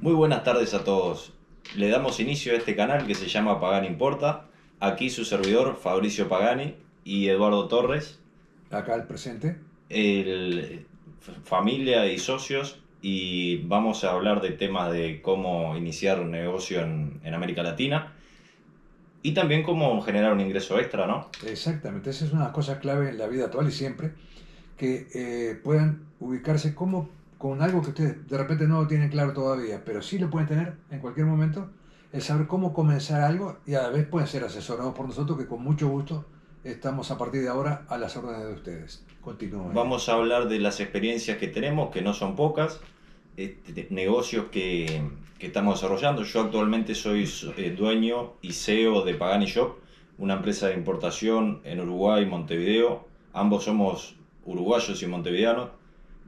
Muy buenas tardes a todos. Le damos inicio a este canal que se llama Pagani Importa. Aquí su servidor Fabricio Pagani y Eduardo Torres, Acá el presente. familia y socios, y vamos a hablar de temas de cómo iniciar un negocio en América Latina y también cómo generar un ingreso extra, ¿no? Exactamente, esa es una cosa clave en la vida actual y siempre, que puedan ubicarse como con algo que ustedes de repente no lo tienen claro todavía, pero sí lo pueden tener en cualquier momento, el saber cómo comenzar algo y a la vez pueden ser asesorados por nosotros que con mucho gusto estamos a partir de ahora a las órdenes de ustedes. Continúen. Vamos a hablar de las experiencias que tenemos, que no son pocas, negocios que estamos desarrollando. Yo actualmente soy dueño y CEO de Pagani Shop, una empresa de importación en Uruguay, Montevideo. Ambos somos uruguayos y montevideanos.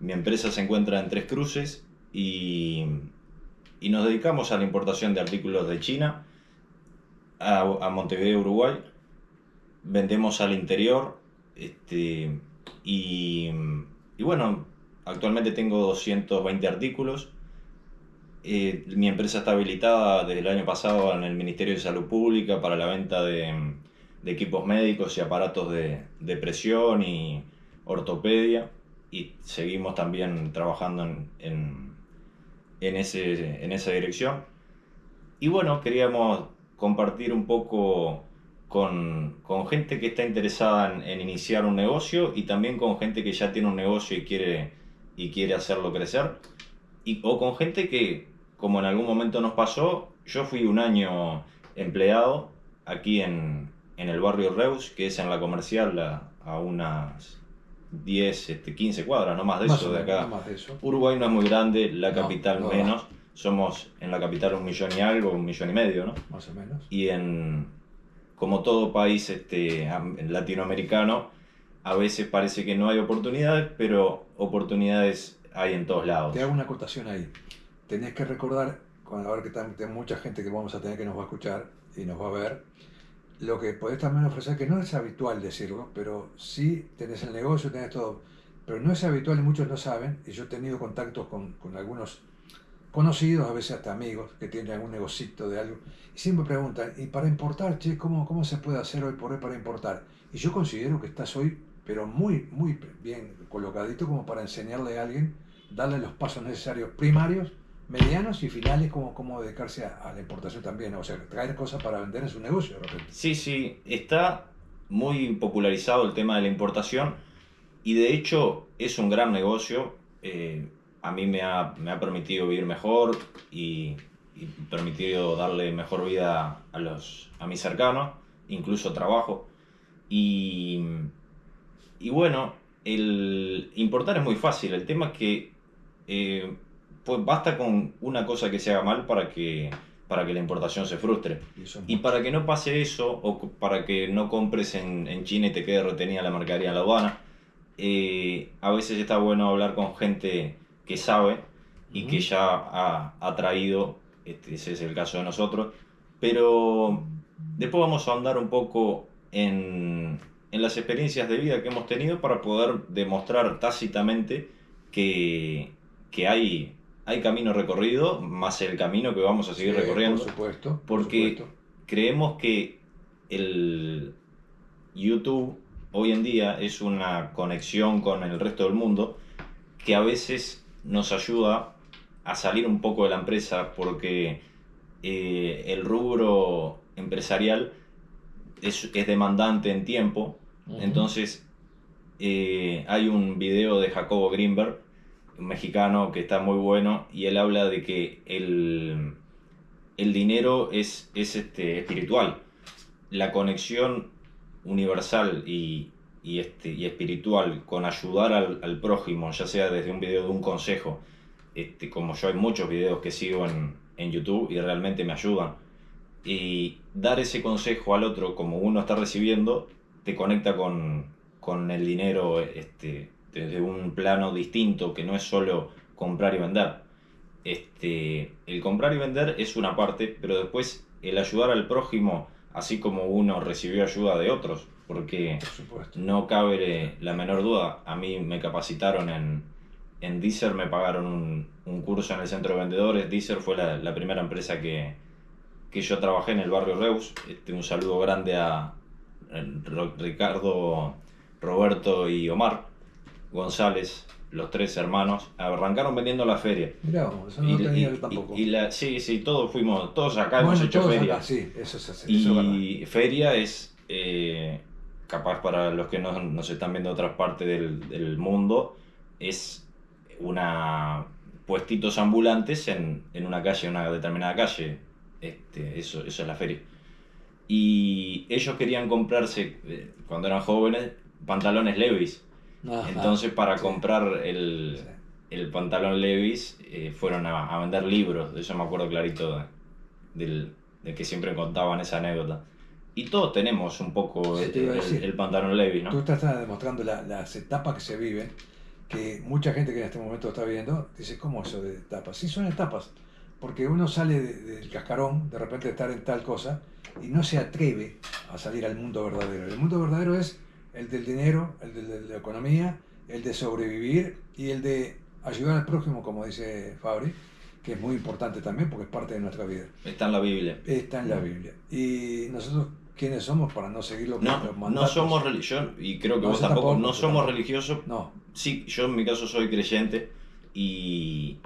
Mi empresa se encuentra en Tres Cruces y nos dedicamos a la importación de artículos de China a Montevideo, Uruguay. Vendemos al interior, y, y bueno, actualmente tengo 220 artículos. Mi empresa está habilitada desde el año pasado en el Ministerio de Salud Pública para la venta de equipos médicos y aparatos de presión y ortopedia, y seguimos también trabajando en esa dirección. Y bueno, queríamos compartir un poco con gente que está interesada en iniciar un negocio, y también con gente que ya tiene un negocio y quiere hacerlo crecer. O con gente que, como en algún momento nos pasó, yo fui un año empleado aquí en el barrio Reus, que es en la Comercial, a unas 10, 15 cuadras, no más de Más o eso de menos, no acá. más de eso. Uruguay no es muy grande, la No, capital no da, menos. Somos en la capital 1 millón y algo, 1 millón y medio, ¿no? más o menos. Y como todo país latinoamericano, a veces parece que no hay oportunidades, pero oportunidades hay en todos lados. Te hago una acotación ahí. Tenés que recordar, ahora que hay mucha gente que vamos a tener que nos va a escuchar y nos va a ver, lo que podés también ofrecer, que no es habitual decirlo, pero sí tenés el negocio, tenés todo, pero no es habitual y muchos no saben, y yo he tenido contactos con algunos conocidos, a veces hasta amigos, que tienen algún negocito de algo, y siempre preguntan, ¿y para importar, che, cómo se puede hacer hoy por hoy para importar? Y yo considero que estás hoy, pero muy, muy bien colocadito como para enseñarle a alguien, darle los pasos necesarios primarios, medianos y finales, cómo dedicarse a la importación también, o sea, traer cosas para vender en su negocio de repente. Sí, sí, está muy popularizado el tema de la importación, y de hecho es un gran negocio. A mí me ha permitido vivir mejor y permitido darle mejor vida a mis cercanos, incluso trabajo. Y, y bueno, el importar es muy fácil. El tema es que eh, pues basta con una cosa que se haga mal para que la importación se frustre. Y son Y muchos. para que no pase eso, o para que no compres en China y te quede retenida la mercadería en la aduana, a veces está bueno hablar con gente que sabe y que Ujú. ya ha traído, ese es el caso de nosotros. Pero después vamos a ahondar un poco en las experiencias de vida que hemos tenido para poder demostrar tácitamente que hay camino recorrido, más el camino que vamos a Sí, seguir por recorriendo, supuesto, por porque supuesto. creemos que el YouTube hoy en día es una conexión con el resto del mundo que a veces nos ayuda a salir un poco de la empresa, porque el rubro empresarial es demandante en tiempo. Ujú. Entonces, hay un video de Jacobo Greenberg, un mexicano, que está muy bueno, y él habla de que el dinero es espiritual. La conexión universal y espiritual con ayudar al prójimo, ya sea desde un video de un consejo, como yo hay muchos videos que sigo en YouTube y realmente me ayudan, y dar ese consejo al otro como uno está recibiendo, te conecta con el dinero, desde un plano distinto, que no es solo comprar y vender. El comprar y vender es una parte, pero después el ayudar al prójimo, así como uno recibió ayuda de otros, porque Por supuesto. no cabe la menor duda. A mí me capacitaron en Deezer me pagaron un curso en el centro de vendedores. Deezer fue la primera empresa que yo trabajé en el barrio Reus. Un saludo grande a Ricardo, Roberto y Omar González, los tres hermanos. Arrancaron vendiendo la feria. Mirá, eso no lo tenía yo tampoco. Sí, todos acá Bueno, hemos hecho todos feria. acá, sí, eso es así. Y feria es, capaz para los que no nos están viendo de otras partes del mundo, es puestitos ambulantes en una calle, una determinada calle. Eso es la feria. Y ellos querían comprarse, cuando eran jóvenes, pantalones Levi's. Ajá, Entonces, para sí, comprar sí. el pantalón Levi's, fueron a vender libros. De eso me acuerdo clarito, de que siempre contaban esa anécdota. Y todos tenemos un poco Sí, te iba a decir. el pantalón Levi's, Tú ¿no? estás demostrando las etapas que se viven, que mucha gente que en este momento está viendo dice, ¿cómo eso de etapas? Sí, son etapas, porque uno sale del cascarón, de repente de estar en tal cosa, y no se atreve a salir al mundo verdadero. El mundo verdadero es el del dinero, el de la economía, el de sobrevivir y el de ayudar al prójimo, como dice Fabri, que es muy importante también porque es parte de nuestra vida. Está en la Biblia. Está en la Biblia. Y nosotros, ¿quiénes somos para no seguir los No mandatos? somos religiosos, y creo que No, vos yo tampoco, tampoco, no yo somos tampoco. religiosos. No, Sí, yo en mi caso soy creyente y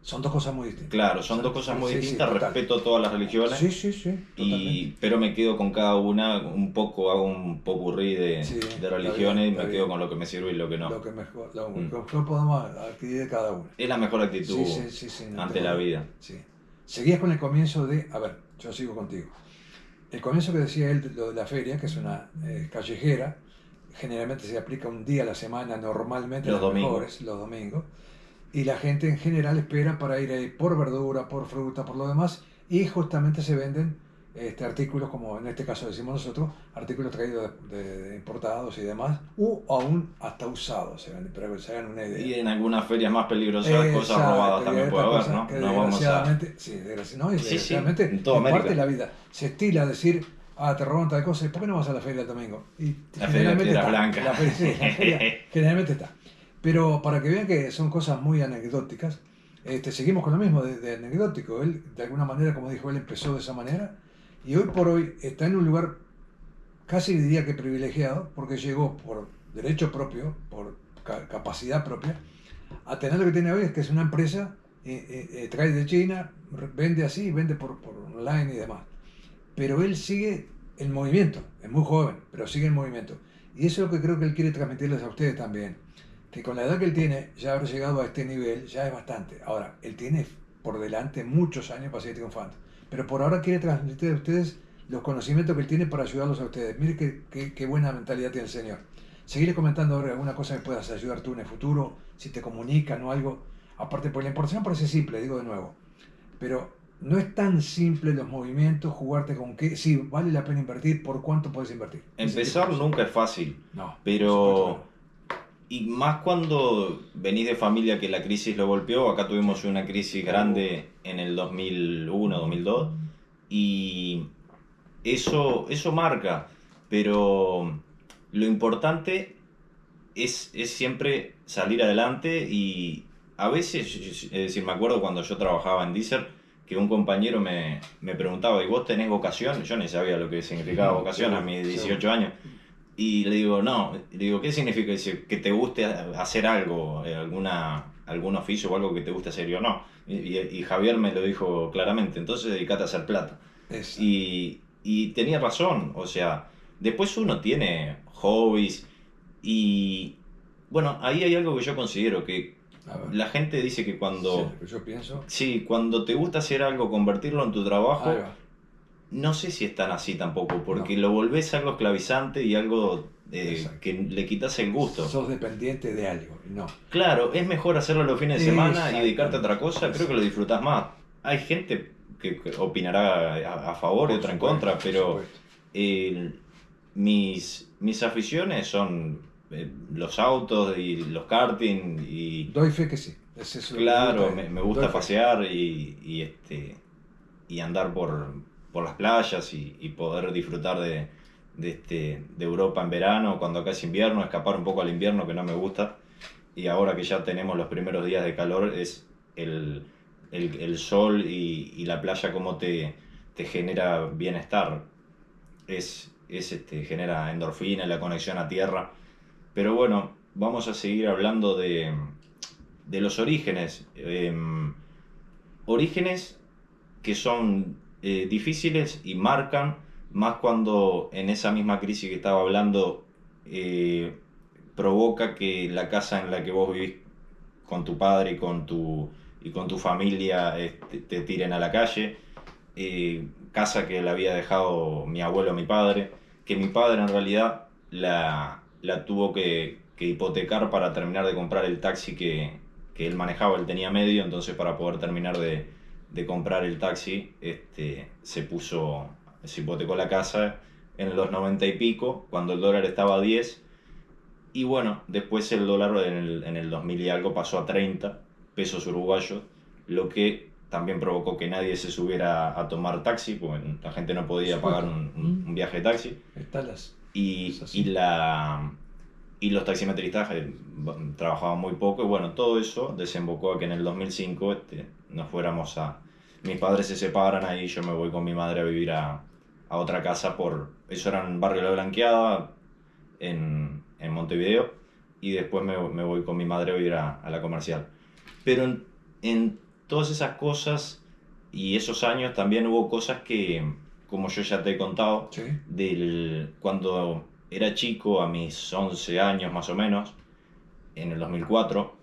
son dos cosas muy distintas. claro, son dos cosas muy Sí, sí, distintas, total. respeto todas las religiones, Sí, sí, sí, totalmente. pero me quedo con cada una, hago un popurrí Sí, de está religiones bien, y está me quedo bien. con lo que me sirve y lo que no. Lo que mejor, lo Mm. que mejor podemos adquirir de cada uno. Es la mejor actitud Sí, sí, sí, sí, no ante tengo la duda. vida. Sí. Seguías con el comienzo de, a ver, yo sigo contigo. El comienzo que decía él, lo de la feria, que es una callejera, generalmente se aplica un día a la semana, normalmente Los las domingos. mejores, los domingos, y la gente en general espera para ir ahí por verdura, por fruta, por lo demás, y justamente se venden artículos como en este caso decimos nosotros, artículos traídos de importados y demás, u aún hasta usados se venden, pero que se hagan una idea. Y en algunas ferias más peligrosas, cosas robadas Exacto, y también hay puede otra haber, cosa ¿no? que No vamos a... desgraciadamente, no, y Sí, sí, desgraciadamente en toda es parte América. de la vida. Se estila decir, te roban tal cosa, ¿y por qué no vas a la feria el domingo? Y La feria de Piedras Blancas. La feria generalmente está. Pero para que vean que son cosas muy anecdóticas, seguimos con lo mismo de anecdótico. Él, de alguna manera, como dijo, él empezó de esa manera y hoy por hoy está en un lugar casi diría que privilegiado, porque llegó por derecho propio, por capacidad propia, a tener lo que tiene hoy, que es una empresa, trae de China, vende así, vende por online y demás. Pero él sigue el movimiento, es muy joven, pero sigue el movimiento. Y eso es lo que creo que él quiere transmitirles a ustedes también, que con la edad que él tiene, ya haber llegado a este nivel, ya es bastante. Ahora, él tiene por delante muchos años para seguir triunfando, pero por ahora quiere transmitir a ustedes los conocimientos que él tiene para ayudarlos a ustedes. Mire qué buena mentalidad tiene el señor. Seguiré comentando ahora alguna cosa que puedas ayudar tú en el futuro, si te comunican o algo. Aparte, pues la importación parece simple, digo de nuevo, pero no es tan simple los movimientos, jugarte con qué, sí, vale la pena invertir, por cuánto puedes invertir. Empezar nunca es fácil, No, pero... Y más cuando venís de familia que la crisis lo golpeó, acá tuvimos una crisis grande en el 2001, 2002, y eso marca, pero lo importante es siempre salir adelante y a veces, es decir, me acuerdo cuando yo trabajaba en Deezer, que un compañero me preguntaba, ¿y vos tenés vocación? Yo ni sabía lo que significaba vocación a mis 18 años. Y le digo, no, le digo, ¿qué significa? Dice, que te guste hacer algo, algún oficio o algo que te guste hacer. Y yo, no. Y Javier me lo dijo claramente, entonces dedicate a hacer plata. Y tenía razón, o sea, después uno tiene hobbies y, bueno, ahí hay algo que yo considero, que la gente dice que cuando... Sí, yo pienso... Sí, cuando te gusta hacer algo, convertirlo en tu trabajo... Ahí va. No sé si es tan así tampoco, porque No. lo volvés algo esclavizante y algo que le quitas el gusto. Sos dependiente de algo, no. Claro, es mejor hacerlo los fines de semana y dedicarte a otra cosa, creo que lo disfrutás más. Hay gente que opinará a favor y otra en contra, pero mis aficiones son los autos y los karting y... Doy fe que sí. Claro, me gusta pasear y andar por las playas y poder disfrutar de Europa en verano, cuando acá es invierno, escapar un poco al invierno que no me gusta. y ahora que ya tenemos los primeros días de calor, es el sol y la playa como te genera bienestar, genera endorfina, la conexión a tierra. Pero bueno, vamos a seguir hablando de los orígenes. Orígenes que son difíciles y marcan, más cuando en esa misma crisis que estaba hablando eh, provoca que la casa en la que vos vivís con tu padre y con tu familia te tiren a la calle. Casa que le había dejado mi abuelo a mi padre, que mi padre en realidad la tuvo que hipotecar para terminar de comprar el taxi que él manejaba. Él tenía medio, entonces para poder terminar de comprar el taxi se hipotecó la casa en los 90 y pico, cuando el dólar estaba a 10. Y bueno, después el dólar en el 2000 y algo pasó a 30 pesos uruguayos, lo que también provocó que nadie se subiera a tomar taxi, porque la gente no podía pagar un viaje de taxi. Estalas. Y, y los taximetristas trabajaban muy poco, y bueno, todo eso desembocó a que en el 2005 nos fuéramos a... Mis padres se separan ahí, yo me voy con mi madre a vivir a otra casa Eso era en Barrio La Blanqueada, en Montevideo, y después me voy con mi madre a vivir a la Comercial. Pero en todas esas cosas y esos años también hubo cosas que, como yo ya te he contado, Sí. Cuando era chico, a mis 11 años más o menos, en el 2004,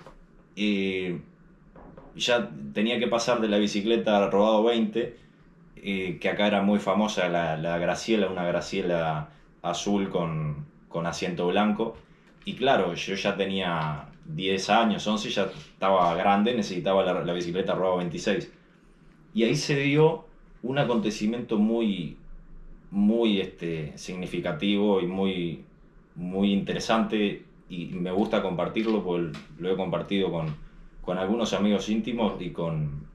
ya tenía que pasar de la bicicleta Rodado 20, que acá era muy famosa, la Graciela, una Graciela azul con asiento blanco. Y claro, yo ya tenía 10 años, 11, ya estaba grande, necesitaba la bicicleta Rodado 26. Y ahí se dio un acontecimiento muy significativo y muy interesante, y me gusta compartirlo porque lo he compartido con algunos amigos íntimos y con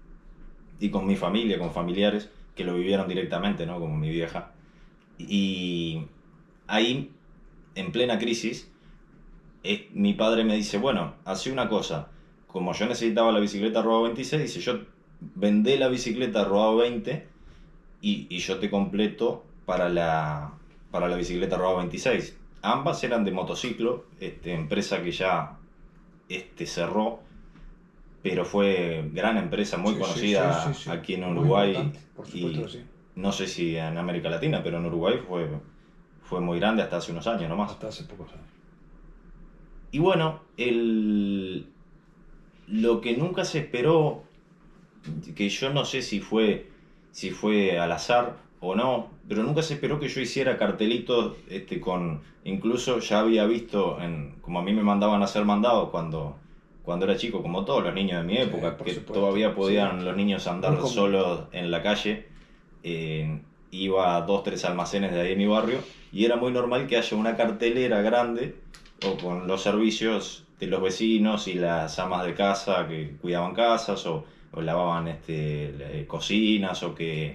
mi familia, con familiares que lo vivieron directamente, ¿no? Como mi vieja. Y ahí, en plena crisis, mi padre me dice, bueno, hace una cosa, como yo necesitaba la bicicleta Rodado 26, dice, yo vendé la bicicleta Rodado 20 y yo te completo para la bicicleta Rodado 26. Ambas eran de motociclo, empresa que ya cerró, pero fue gran empresa, muy conocida Sí. aquí en Muy Uruguay, importante, por supuesto y que sí. no sé si en América Latina, pero en Uruguay fue muy grande hasta hace unos años nomás. Hasta hace pocos años. Y bueno, lo que nunca se esperó, que yo no sé si fue al azar o no, pero nunca se esperó que yo hiciera cartelitos incluso ya había visto, como a mí me mandaban a hacer mandados cuando era chico, como todos los niños de mi época, por que supuesto. todavía podían Sí. los niños andar Muy común. solos en la calle. Iba a 2, 3 almacenes de ahí en mi barrio, y era muy normal que haya una cartelera grande o con los servicios de los vecinos y las amas de casa que cuidaban casas o lavaban cocinas o que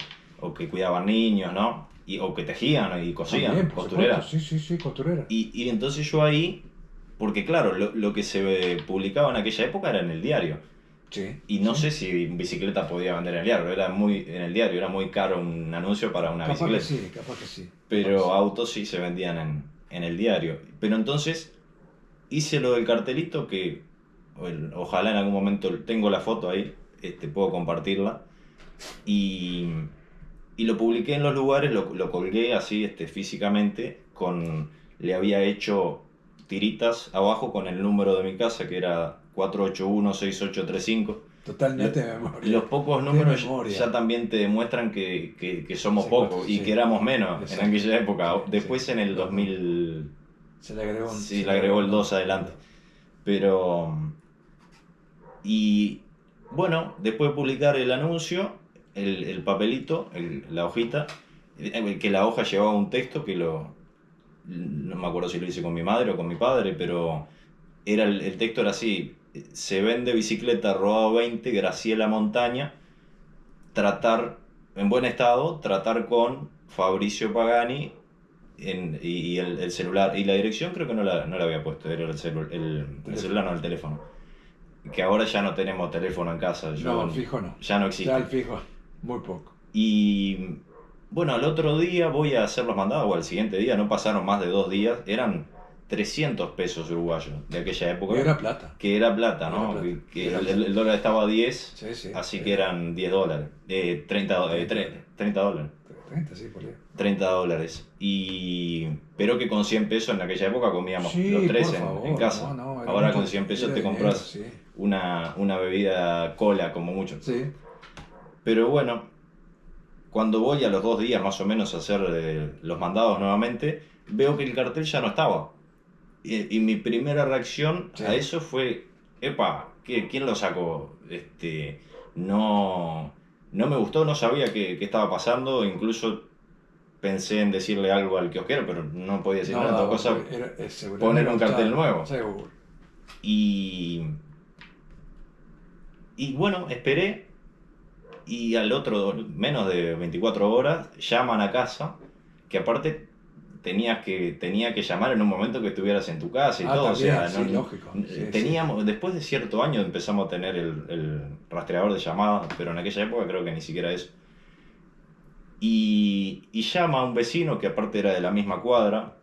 cuidaban niños, ¿no? O que tejían y cosían, También, por costureras. supuesto. Sí, costurera. Y entonces yo ahí, porque claro, lo que se publicaba en aquella época era en el diario. Sí. Y no sé si bicicleta podía vender en el diario, en el diario era muy caro un anuncio para una bicicleta. Capaz que sí. Pero autos sí se vendían en el diario. Pero entonces hice lo del cartelito que ojalá en algún momento tengo la foto ahí, puedo compartirla. Y, y lo publiqué en los lugares, lo colgué así físicamente, le había hecho tiritas abajo con el número de mi casa, que era 481-6835. Totalmente de memoria. Los pocos números ya también te demuestran que somos pocos y que éramos menos en aquella época. Después en el 2000 se le agregó le agregó el 2 adelante. Pero... Y bueno, después de publicar el anuncio, el papelito, la hojita, que la hoja llevaba un texto no me acuerdo si lo hice con mi madre o con mi padre, pero el texto era así: se vende bicicleta Rodado 20, Graciela Montaña, tratar en buen estado, tratar con Fabricio Pagani, y el celular. Y la dirección creo que no la había puesto, era el celular, no el teléfono. Que ahora ya no tenemos teléfono en casa. No, el fijo no. Ya no Ya existe. el fijo, muy poco. Y bueno, al otro día voy a hacer los mandados, o al siguiente día, no pasaron más de 2 días, eran 300 pesos uruguayos de aquella época. Y era plata. Que era plata, ¿no? Era plata. Que Era el dólar estaba a 10, Sí, sí. así que eran 10 dólares. 30 dólares. 30, sí, por ahí. 30 dólares. Pero que con 100 pesos en aquella época comíamos Sí, los tres por en favor. casa. No, era Ahora mucho- con 100 pesos era te dinero, compras sí. una bebida cola como mucho. Sí. Pero bueno, cuando voy a los 2 días más o menos a hacer los mandados nuevamente, veo que el cartel ya no estaba. Y mi primera reacción Sí. a eso fue, epa, ¿quién lo sacó? No, no me gustó, no sabía qué estaba pasando, incluso pensé en decirle algo al kiosquero, pero no podía decir nada, en todo caso, poner un cartel nuevo. Seguro. Y bueno, esperé y al otro, menos de 24 horas, llaman a casa, que aparte tenía que llamar en un momento que estuvieras en tu casa y todo. También, O sea, sí, lógico. Sí, teníamos, después de cierto año empezamos a tener el rastreador de llamadas, pero en aquella época creo que ni siquiera eso. Y llama a un vecino que aparte era de la misma cuadra,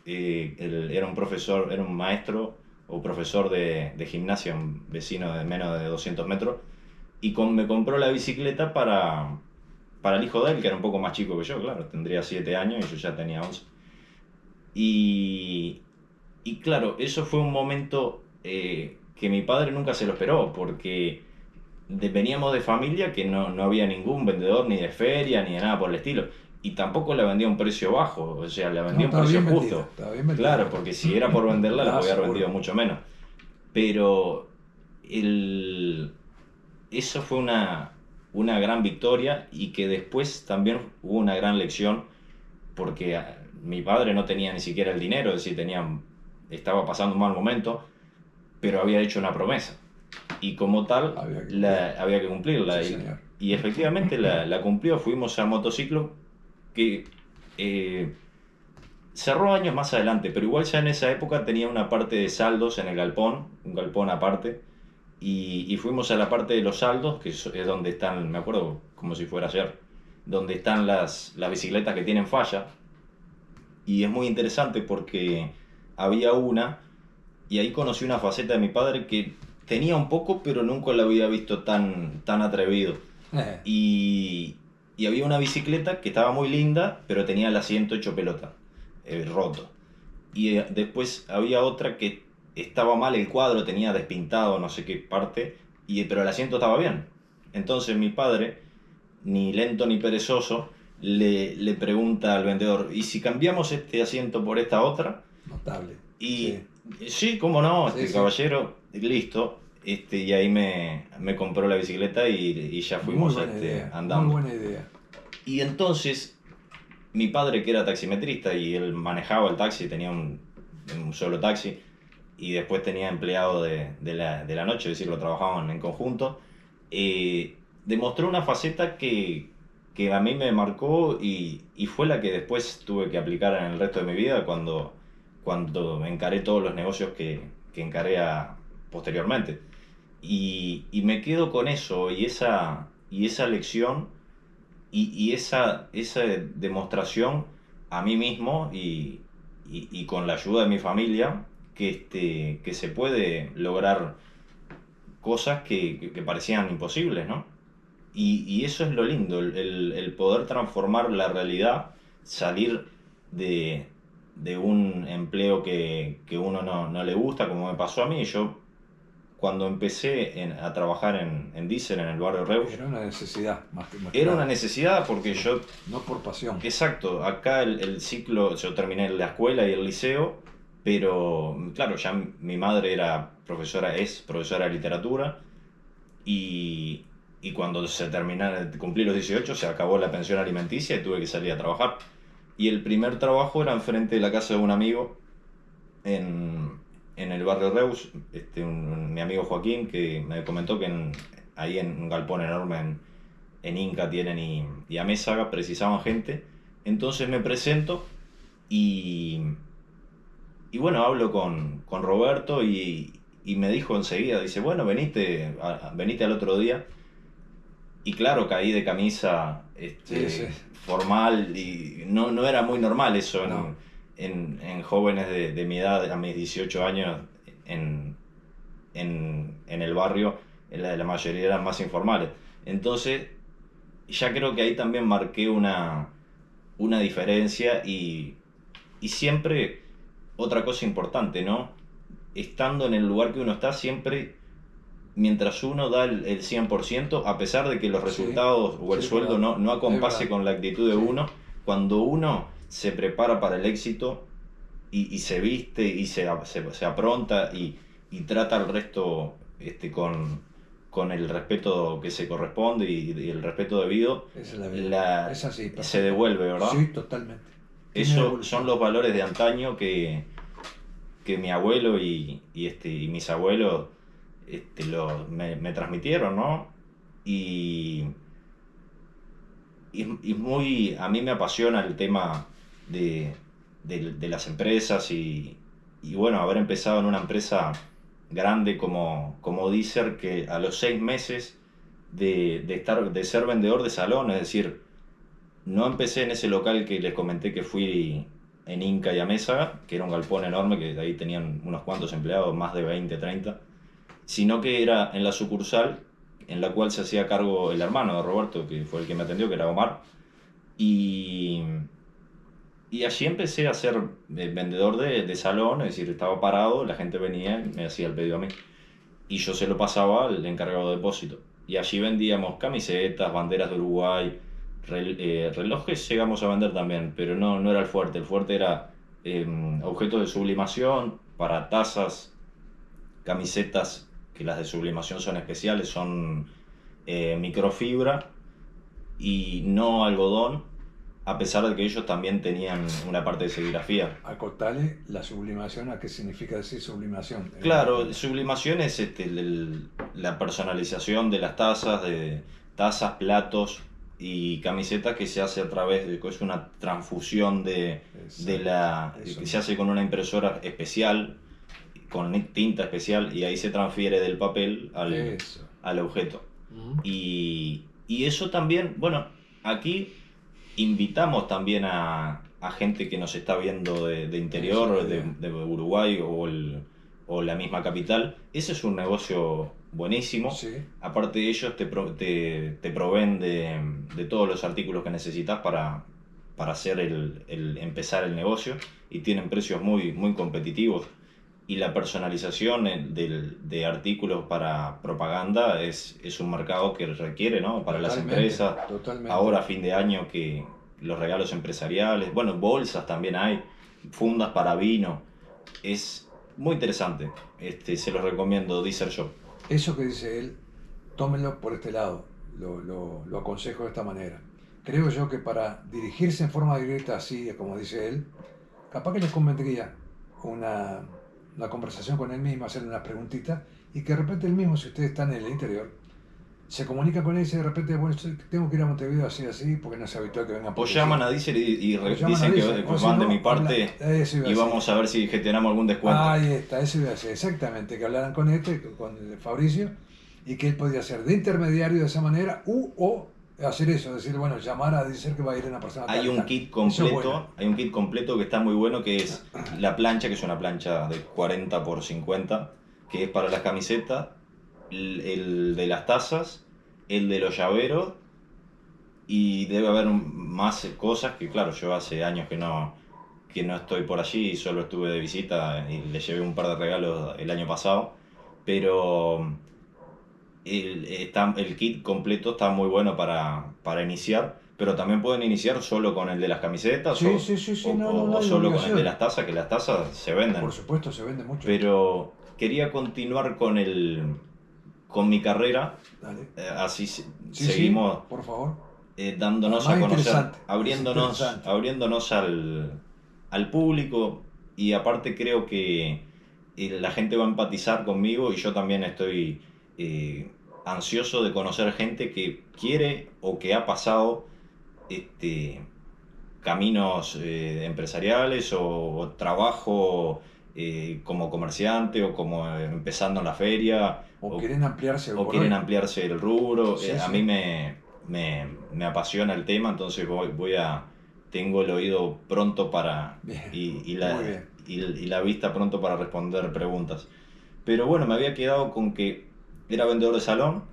era un profesor, era un maestro o profesor de gimnasia, un vecino de menos de 200 metros, y me compró la bicicleta para el hijo de él, que era un poco más chico que yo, claro, tendría 7 años y yo ya tenía 11. Y claro, eso fue un momento que mi padre nunca se lo esperó, porque veníamos de familia que no había ningún vendedor ni de feria ni de nada por el estilo. Y tampoco la vendía a un precio bajo, o sea, la vendía a un estaba precio bien justo. vendida, estaba bien vendida. Claro, porque si era por venderla la podía haber seguro. vendido mucho menos. Pero eso fue una gran victoria, y que después también hubo una gran lección, porque mi padre no tenía ni siquiera el dinero, es decir, estaba pasando un mal momento, pero había hecho una promesa. Y como tal, había que cumplirla. Sí, señor. Y efectivamente la cumplió. Fuimos a motociclo, que cerró años más adelante, pero igual ya en esa época tenía una parte de saldos en el galpón, un galpón aparte. Y fuimos a la parte de los saldos, que es donde están, me acuerdo como si fuera ayer, donde están las bicicletas que tienen falla. Y es muy interesante porque había una, y ahí conocí una faceta de mi padre que tenía un poco, pero nunca la había visto tan atrevido. Y había una bicicleta que estaba muy linda, pero tenía el asiento hecho pelota, roto. Y después había otra que estaba mal el cuadro, tenía despintado no sé qué parte, pero el asiento estaba bien. Entonces mi padre, ni lento ni perezoso, le pregunta al vendedor, ¿y si cambiamos este asiento por esta otra? Notable. Y sí, cómo no, Sí. caballero, listo. Y ahí me compró la bicicleta y ya fuimos andando. Muy buena idea. Y entonces, mi padre, que era taximetrista y él manejaba el taxi, tenía un solo taxi, y después tenía empleado de la noche, es decir, lo trabajaban en conjunto, demostró una faceta que a mí me marcó, y fue la que después tuve que aplicar en el resto de mi vida cuando encaré todos los negocios que encaré posteriormente. Y me quedo con eso y esa lección y esa demostración a mí mismo y con la ayuda de mi familia que se puede lograr cosas que parecían imposibles, ¿no? Y eso es lo lindo, el poder transformar la realidad, salir de un empleo que uno no le gusta, como me pasó a mí. Yo, cuando empecé a trabajar en Diesel, en el barrio Reus, era una necesidad más era clara. una necesidad porque yo... No por pasión. Exacto, acá el ciclo, yo terminé la escuela y el liceo, pero claro, ya mi madre es profesora de literatura, y cuando cumplí los 18 se acabó la pensión alimenticia y tuve que salir a trabajar. Y el primer trabajo era enfrente de la casa de un amigo en el barrio Reus, mi amigo Joaquín, que me comentó que ahí en un galpón enorme en Inca tienen y Amézaga precisaban gente. Entonces me presento Y, y bueno, hablo con Roberto y me dijo enseguida, dice, bueno, venite al otro día. Y claro, caí de camisa Sí, sí. formal y no era muy normal eso No. en jóvenes de mi edad, a mis 18 años, en, en el barrio, la mayoría eran más informales. Entonces, ya creo que ahí también marqué una diferencia y siempre otra cosa importante, ¿no? Estando en el lugar que uno está, siempre mientras uno da el 100%, a pesar de que los Sí, resultados o el sí, es sueldo verdad. no Es acompase verdad. con la actitud de Sí, uno, cuando uno se prepara para el éxito y se viste y se apronta y trata al resto con el respeto que se corresponde y el respeto debido, esa es la vida. la, Es así, se perfecto. devuelve, ¿verdad? Sí, totalmente. Tiene Esos son devolución. los valores de antaño que mi abuelo y mis abuelos me transmitieron, ¿no? Y, a mí me apasiona el tema de, de las empresas y bueno, haber empezado en una empresa grande como Deezer, que a los 6 meses de ser vendedor de salón, es decir, no empecé en ese local que les comenté que fui en Inca y Amézaga, que era un galpón enorme, que ahí tenían unos cuantos empleados, más de 20 30, sino que era en la sucursal en la cual se hacía cargo el hermano de Roberto, que fue el que me atendió, que era Omar. Y, y allí empecé a ser vendedor de salón, es decir, estaba parado, la gente venía y me hacía el pedido a mí. Y yo se lo pasaba al encargado de depósito. Y allí vendíamos camisetas, banderas de Uruguay, relojes llegamos a vender también, pero no era el fuerte era objetos de sublimación para tazas, camisetas, que las de sublimación son especiales, son microfibra y no algodón, a pesar de que ellos también tenían una parte de serigrafía. Acotale la sublimación, ¿a qué significa decir sublimación? Claro, sublimación es la personalización de las tazas, de tazas, platos y camisetas que se hace a través de, es una transfusión Exacto. Eso que se mismo. hace con una impresora especial, con tinta especial y ahí se transfiere del papel Eso. al objeto. Ujú. Y eso también, bueno, aquí invitamos también a gente que nos está viendo de Esa es la interior, idea. de Uruguay o la misma capital. Ese es un negocio buenísimo. Sí, Aparte de ellos te proveen de todos los artículos que necesitas para hacer empezar el negocio y tienen precios muy competitivos. Y la personalización de artículos para propaganda es un mercado que requiere, ¿no? Para las totalmente, empresas, totalmente. ahora a fin de año que los regalos empresariales, bueno, bolsas también hay, fundas para vino, es muy interesante, se los recomiendo, Deezer Shop. Eso que dice él, tómenlo por este lado, lo aconsejo de esta manera. Creo yo que para dirigirse en forma directa así, como dice él, capaz que les convendría una, una conversación con él mismo, hacerle una preguntita y que de repente él mismo, si ustedes están en el interior, se comunica con él y dice de repente, bueno, tengo que ir a Montevideo así, así, porque no es habitual que vengan O porque sí. llaman a Deezer O llaman a dicen Deezer, que o si van de mi no, habla, parte eso iba a y decir. vamos a ver si gestionamos algún descuento. Ahí está, eso iba a decir, exactamente, que hablaran con con Fabricio, y que él podía ser de intermediario de esa manera, o hacer eso, decir, bueno, llamar a decir que va a ir una persona tal Hay y un tal. kit Eso es bueno. completo, hay un kit completo que está muy bueno, que es la plancha, que es una plancha de 40 por 50, que es para las camisetas, el de las tazas, el de los llaveros, y debe haber más cosas que, claro, yo hace años que no estoy por allí, solo estuve de visita y le llevé un par de regalos el año pasado, pero el kit completo está muy bueno para iniciar, pero también pueden iniciar solo con el de las camisetas Sí, sí, sí, sí, no, no, no o hay solo con el de obligación. las tazas, que las tazas se Por venden. supuesto, se vende mucho. Pero quería continuar con mi carrera, Dale. así Sí, sí, seguimos por favor. dándonos a Además, conocer, interesante, es interesante. abriéndonos al público y aparte creo que la gente va a empatizar conmigo y yo también estoy eh, ansioso de conocer gente que quiere o que ha pasado este, caminos empresariales o trabajo como comerciante o como empezando en la feria O quieren ampliarse o por quieren hoy. ampliarse el rubro. Sí, A sí. mí me apasiona el tema, entonces tengo el oído pronto Bien, y muy bien. y la vista pronto para responder preguntas. Pero bueno, me había quedado con que era vendedor de salón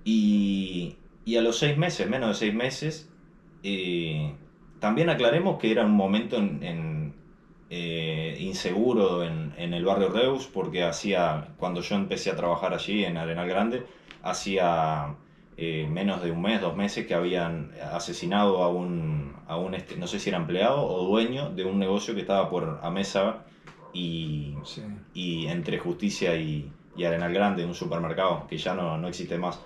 y a los 6 meses, menos de 6 meses, eh, también aclaremos que era un momento inseguro en el barrio Reus, porque cuando yo empecé a trabajar allí en Arenal Grande, hacía menos de un mes, 2 meses que habían asesinado no sé si era empleado o dueño de un negocio que estaba por Amézaga y, Sí. y entre Justicia y Arenal Grande, un supermercado que ya no existe más.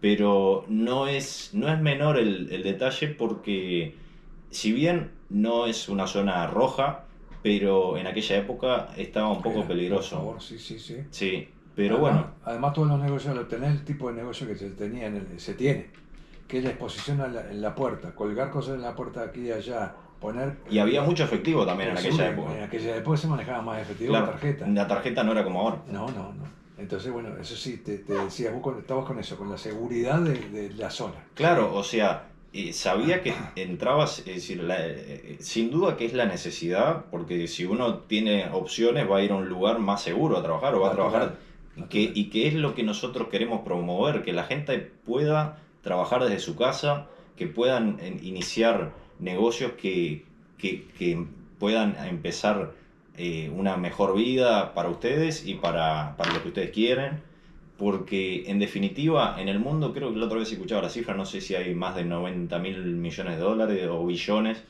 Pero no es menor el detalle porque si bien no es una zona roja, pero en aquella época estaba un poco Era, por peligroso. favor, sí, sí, sí. Sí, pero Además, bueno, además todos los negocios, al tener el tipo de negocio que se tenía se tiene, que es la exposición en la puerta, colgar cosas en la puerta de aquí y allá, poner y había mucho efectivo también en seguro, aquella época. en aquella época se manejaba más efectivo que Claro, tarjeta. la tarjeta no era como ahora. No, no, no. Entonces, bueno, eso sí, te decía, estabas con eso, con la seguridad de la zona. Sí. Claro, o sea, sabía que entrabas, es decir, sin duda que es la necesidad, porque si uno tiene opciones va a ir a un lugar más seguro a trabajar o va a trabajar, Natural, natural. y que es lo que nosotros queremos promover, que la gente pueda trabajar desde su casa, que puedan iniciar negocios que puedan empezar una mejor vida para ustedes y para lo que ustedes quieren. Porque en definitiva, en el mundo, creo que la otra vez escuchaba la cifra, no sé si hay más de 90.000 millones de dólares o billones,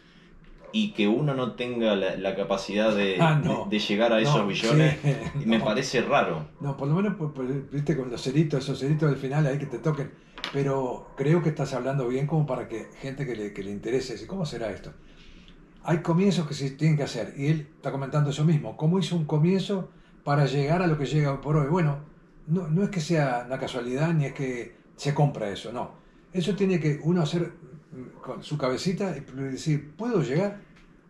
y que uno no tenga la capacidad Ah, no, de llegar a esos no, sí, billones, me no. parece raro. No, por lo menos, viste, con los ceritos, esos ceritos del final ahí que te toquen. Pero creo que estás hablando bien como para que gente que le interese, decir, ¿cómo será esto? Hay comienzos que se tienen que hacer. Y él está comentando eso mismo. ¿Cómo hizo un comienzo para llegar a lo que llega hoy por hoy? Bueno, no es que sea una casualidad ni es que se compra eso, no. Eso tiene que uno hacer con su cabecita y decir, ¿puedo llegar?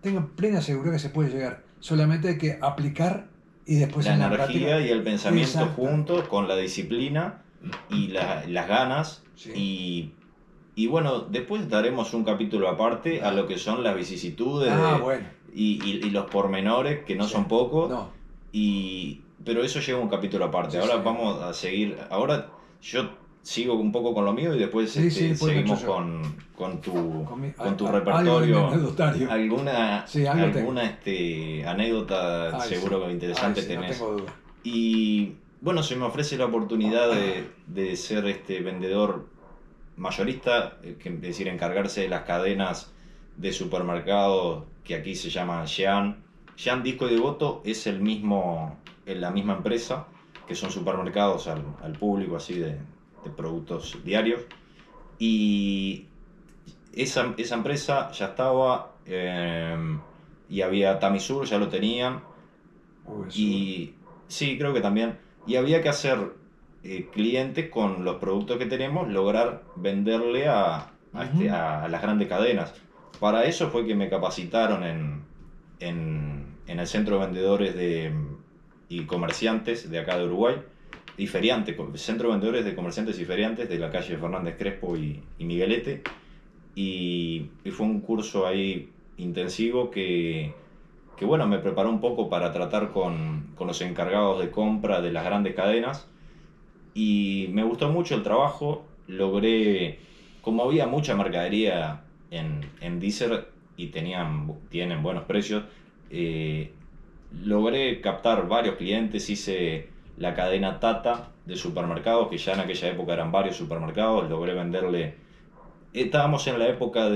Tengan plena seguridad que se puede llegar. Solamente hay que aplicar y después La en la práctica. energía y el pensamiento Exacta. juntos con la disciplina y las ganas. Sí. Y bueno, después daremos un capítulo aparte a lo que son las vicisitudes Bueno. y los pormenores, que no Sí. son pocos. No. Pero eso lleva un capítulo aparte. Sí, Ahora señor. vamos a seguir. Ahora yo sigo un poco con lo mío y después Sí, sí, después me echo seguimos yo. con tu Algo de mi repertorio. anecdotario. Sí, algo tengo. Alguna anécdota Ay, sí. seguro que Ay, interesante sí, no tenés. tengo duda. Y bueno, se me ofrece la oportunidad de ser vendedor mayorista, es decir, encargarse de las cadenas de supermercados que aquí se llaman Jean. Jean Disco y Devoto es la misma empresa, que son supermercados al público así de productos diarios. Y esa empresa ya estaba, y había Tamisur, ya lo tenían, Sur. y sí, creo que también. Y había que hacer clientes con los productos que tenemos, lograr venderle Ujú. a las grandes cadenas. Para eso fue que me capacitaron en el centro de vendedores y comerciantes de acá de Uruguay. Y feriantes, centro de vendedores de comerciantes y feriantes de la calle Fernández Crespo y Miguelete. Y fue un curso ahí intensivo que bueno, me preparó un poco para tratar con los encargados de compra de las grandes cadenas y me gustó mucho el trabajo. Como había mucha mercadería en Deezer y tienen buenos precios, eh, logré captar varios clientes. Hice la cadena Tata de supermercados, que ya en aquella época eran varios supermercados. Logré venderle. Estábamos en la época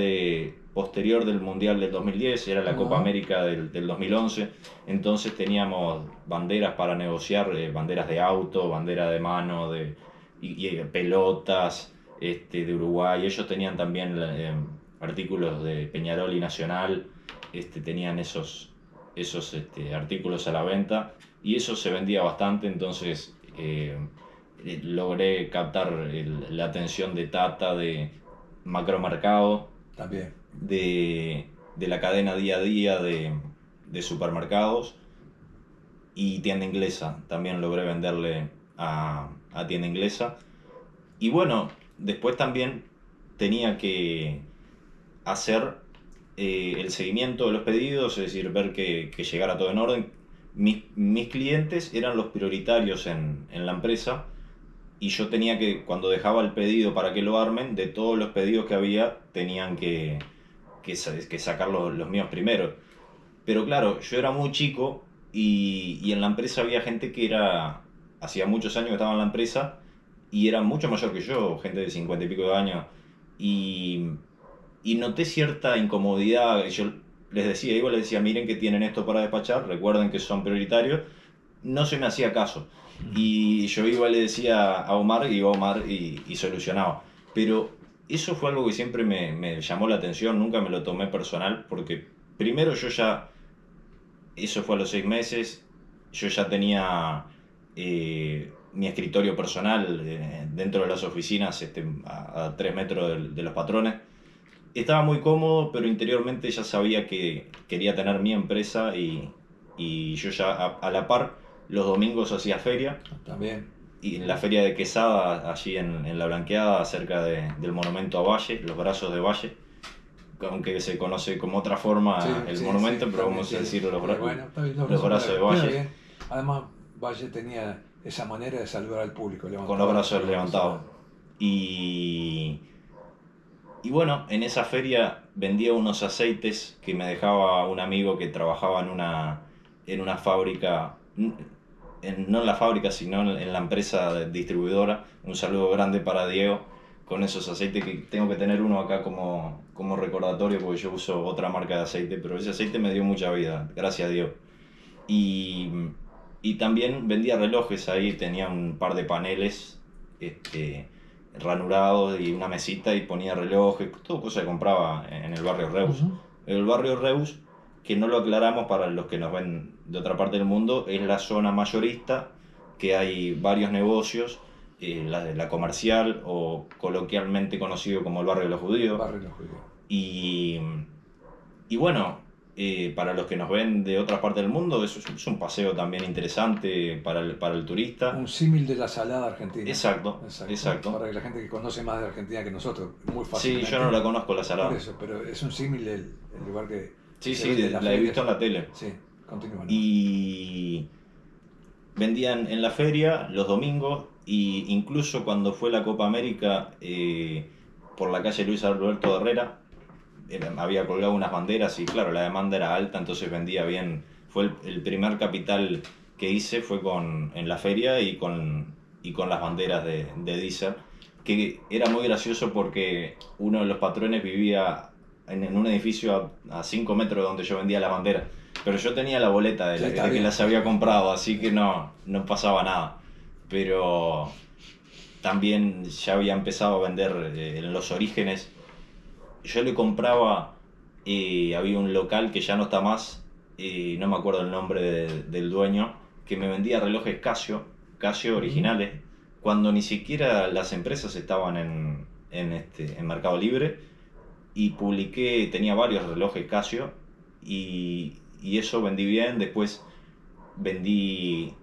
posterior del Mundial del 2010, era la Copa Ajá. América del 2011, entonces teníamos banderas para negociar, banderas de auto, bandera de mano, pelotas de Uruguay. Ellos tenían también artículos de Peñarol y Nacional, tenían esos artículos a la venta y eso se vendía bastante, entonces logré captar la atención de Tata, de Macromercado, También. de la cadena día a día de supermercados y tienda inglesa. También logré venderle a tienda inglesa. Y bueno, después también tenía que hacer el seguimiento de los pedidos, es decir, ver que llegara todo en orden. Mis clientes eran los prioritarios en la empresa y yo tenía que, cuando dejaba el pedido para que lo armen, de todos los pedidos que había, tenían que sacar los míos primero. Pero claro, yo era muy chico y en la empresa había gente que hacía muchos años que estaba en la empresa y era mucho mayor que yo, gente de 50 y pico de años. Y, y noté cierta incomodidad. Yo les decía, miren que tienen esto para despachar, recuerden que son prioritarios. No se me hacía caso. Y yo iba y le decía a Omar, y iba Omar y solucionaba. Pero eso fue algo que siempre me llamó la atención, nunca me lo tomé personal, porque primero eso fue a los 6 meses, yo ya tenía mi escritorio personal dentro de las oficinas, a 3 metros de los patrones. Estaba muy cómodo, pero interiormente ya sabía que quería tener mi empresa y yo ya a la par los domingos hacía feria. También. Y en la feria de Quesada, allí en La Blanqueada, cerca del monumento a Valle, los brazos de Valle, aunque se conoce como otra forma Sí, el sí, monumento, sí, pero también vamos a tiene. decir Bueno, está bien, los brazos de Valle. bien. Además, Valle tenía esa manera de saludar al público, Con los brazos levantados. Y bueno, en esa feria vendía unos aceites que me dejaba un amigo que trabajaba en una fábrica, no en la fábrica, sino en la empresa distribuidora. Un saludo grande para Diego con esos aceites, que tengo que tener uno acá como recordatorio porque yo uso otra marca de aceite, pero ese aceite me dio mucha vida, gracias a Dios. Y, y también vendía relojes ahí, tenía un par de paneles ranurados y una mesita y ponía relojes, todo cosa que compraba en el barrio Reus. Ujú. El barrio Reus, que no lo aclaramos para los que nos ven de otra parte del mundo, es la zona mayorista, que hay varios negocios, la comercial o coloquialmente conocido como el barrio de los judíos. Barrio Los Judíos. Y, y bueno, para los que nos ven de otra parte del mundo, es un paseo también interesante para el turista. Un símil de la salada argentina. Exacto, exacto. Para que la gente que conoce más de Argentina que nosotros, muy Sí, fácilmente. yo no la conozco la Por salada. eso, pero es un símil el lugar que Sí, se sí, vende en la he feria. visto en la tele. Sí, continúa. Y vendían en la feria los domingos, y incluso cuando fue la Copa América, por la calle Luis Alberto Herrera, había colgado unas banderas y claro, la demanda era alta, entonces vendía bien. Fue el primer capital que hice, fue en la feria y con las banderas de Deezer, que era muy gracioso porque uno de los patrones vivía en un edificio a 5 metros de donde yo vendía las banderas. Pero yo tenía la boleta de que las había comprado, así que no pasaba nada. Pero también ya había empezado a vender en los orígenes. Yo le compraba, había un local que ya no está más, no me acuerdo el nombre del dueño, que me vendía relojes Casio originales, cuando ni siquiera las empresas estaban en Mercado Libre, y tenía varios relojes Casio, y eso vendí bien. Después